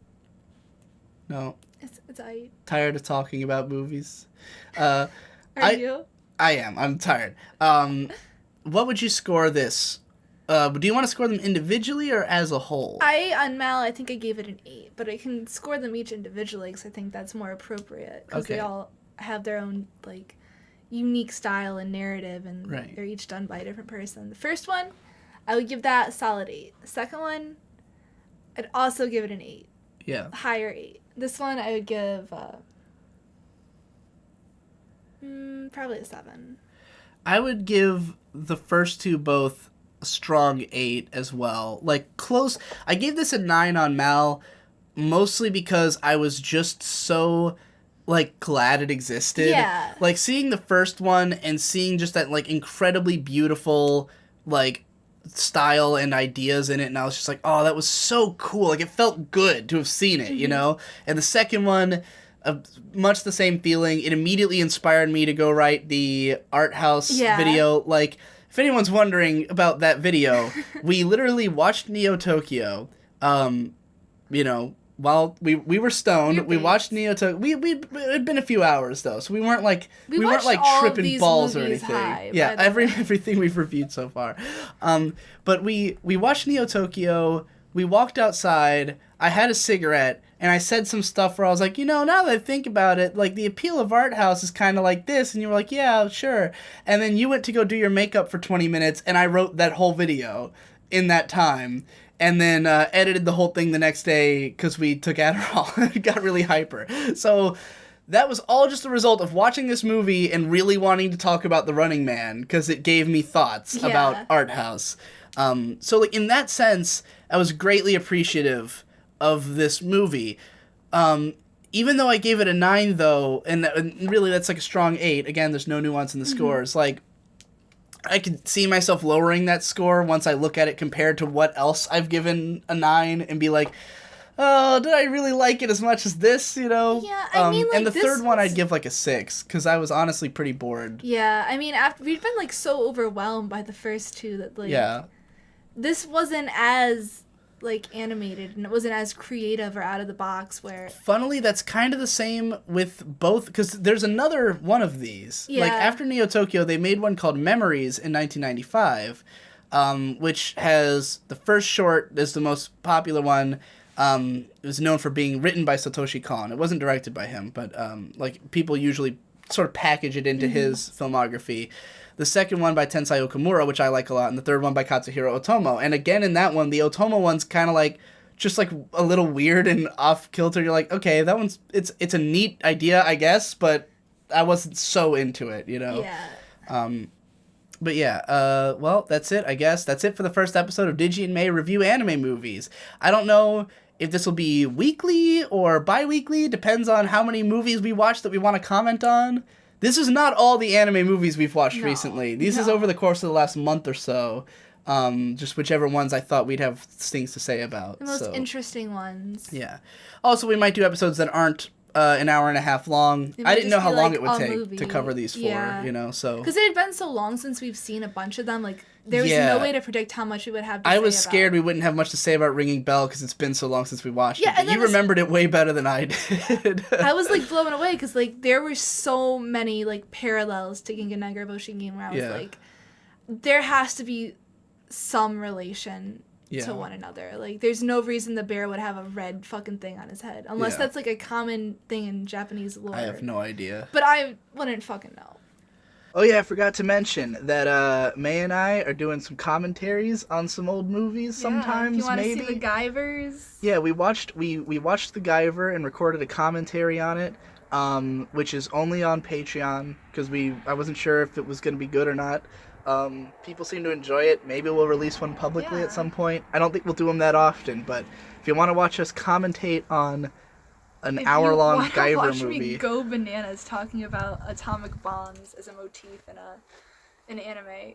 No. it's I. Tired of talking about movies? Are you? I am. I'm tired. What would you score this? Do you want to score them individually or as a whole? On Mal, I think I gave it an 8, but I can score them each individually because I think that's more appropriate because Okay. they all have their own like unique style and narrative, and Right. they're each done by a different person. The first one, I would give that a solid 8. The second one, I'd also give it an 8, Yeah. higher 8. This one, I would give probably a 7. I would give the first two both a strong 8 as well. Like, close. I gave this a 9 on Mal, mostly because I was just so, like, glad it existed. Yeah. Like, seeing the first one and seeing just that, like, incredibly beautiful, like, style and ideas in it, and I was just like, oh, that was so cool. Like, it felt good to have seen it, you know? And the second one, much the same feeling. It immediately inspired me to go write the art house video. Like, if anyone's wondering about that video, we literally watched Neo Tokyo, you know, while we were stoned. We watched Neo Tokyo. It'd been a few hours though, so we weren't like tripping balls or anything. Yeah, everything we've reviewed so far. But we watched Neo Tokyo. We walked outside. I had a cigarette, and I said some stuff where I was like, you know, now that I think about it, like, the appeal of art house is kind of like this, and you were like, yeah, sure. And then you went to go do your makeup for 20 minutes, and I wrote that whole video in that time, and then edited the whole thing the next day because we took Adderall. It got really hyper. So that was all just a result of watching this movie and really wanting to talk about The Running Man, because it gave me thoughts about art house. So, like, in that sense, I was greatly appreciative of this movie. Even though I gave it a 9, though, and really that's like a strong 8. Again, there's no nuance in the scores. Like, I could see myself lowering that score once I look at it compared to what else I've given a 9 and be like, oh, did I really like it as much as this, you know? Yeah, I mean, like, and the this third one was- I'd give like a 6, because I was honestly pretty bored. Yeah, I mean, after we've been like so overwhelmed by the first two that like this wasn't as like animated, and it wasn't as creative or out of the box where Funnily, that's kind of the same with both, because there's another one of these. Yeah. Like, after Neo Tokyo, they made one called Memories in 1995, which has the first short is the most popular one. It was known for being written by Satoshi Kon. It wasn't directed by him, but like, people usually sort of package it into his filmography. The second one by Tensai Okamura, which I like a lot, and the third one by Katsuhiro Otomo. And again, in that one, the Otomo one's kind of like, just like a little weird and off kilter. You're like, okay, that one's, it's a neat idea, I guess, but I wasn't so into it, you know? yeah. But yeah, well, that's it, I guess. That's it for the first episode of Digi and May Review Anime Movies. I don't know if this will be weekly or bi-weekly. Depends on how many movies we watch that we want to comment on. This is not all the anime movies we've watched recently. These is over the course of the last month or so. Just whichever ones I thought we'd have things to say about. The most interesting ones. Yeah. Also, we might do episodes that aren't an hour and a half long. They might I didn't know just how be, long like, it would a take movie. to cover these 4, you know, so. Because it had been so long since we've seen a bunch of them, like, there was no way to predict how much we would have to say I was about. scared we wouldn't have much to say about Ringing Bell because it's been so long since we watched it. and But then you remembered it way better than I did. I was, like, blown away because, like, there were so many, like, parallels to Ginga Negra Boshingin where I was like, there has to be some relation to one another. Like, there's no reason the bear would have a red fucking thing on his head. Unless that's, like, a common thing in Japanese lore. I have no idea. But I wouldn't fucking know. Oh yeah, I forgot to mention that May and I are doing some commentaries on some old movies sometimes, if you want to maybe. see the Guyvers. Yeah, we watched The Guyver and recorded a commentary on it, which is only on Patreon, because I wasn't sure if it was going to be good or not. People seem to enjoy it. Maybe we'll release one publicly at some point. I don't think we'll do them that often, but if you want to watch us commentate on an hour-long Guyver watch movie. Me go bananas talking about atomic bombs as a motif in an anime.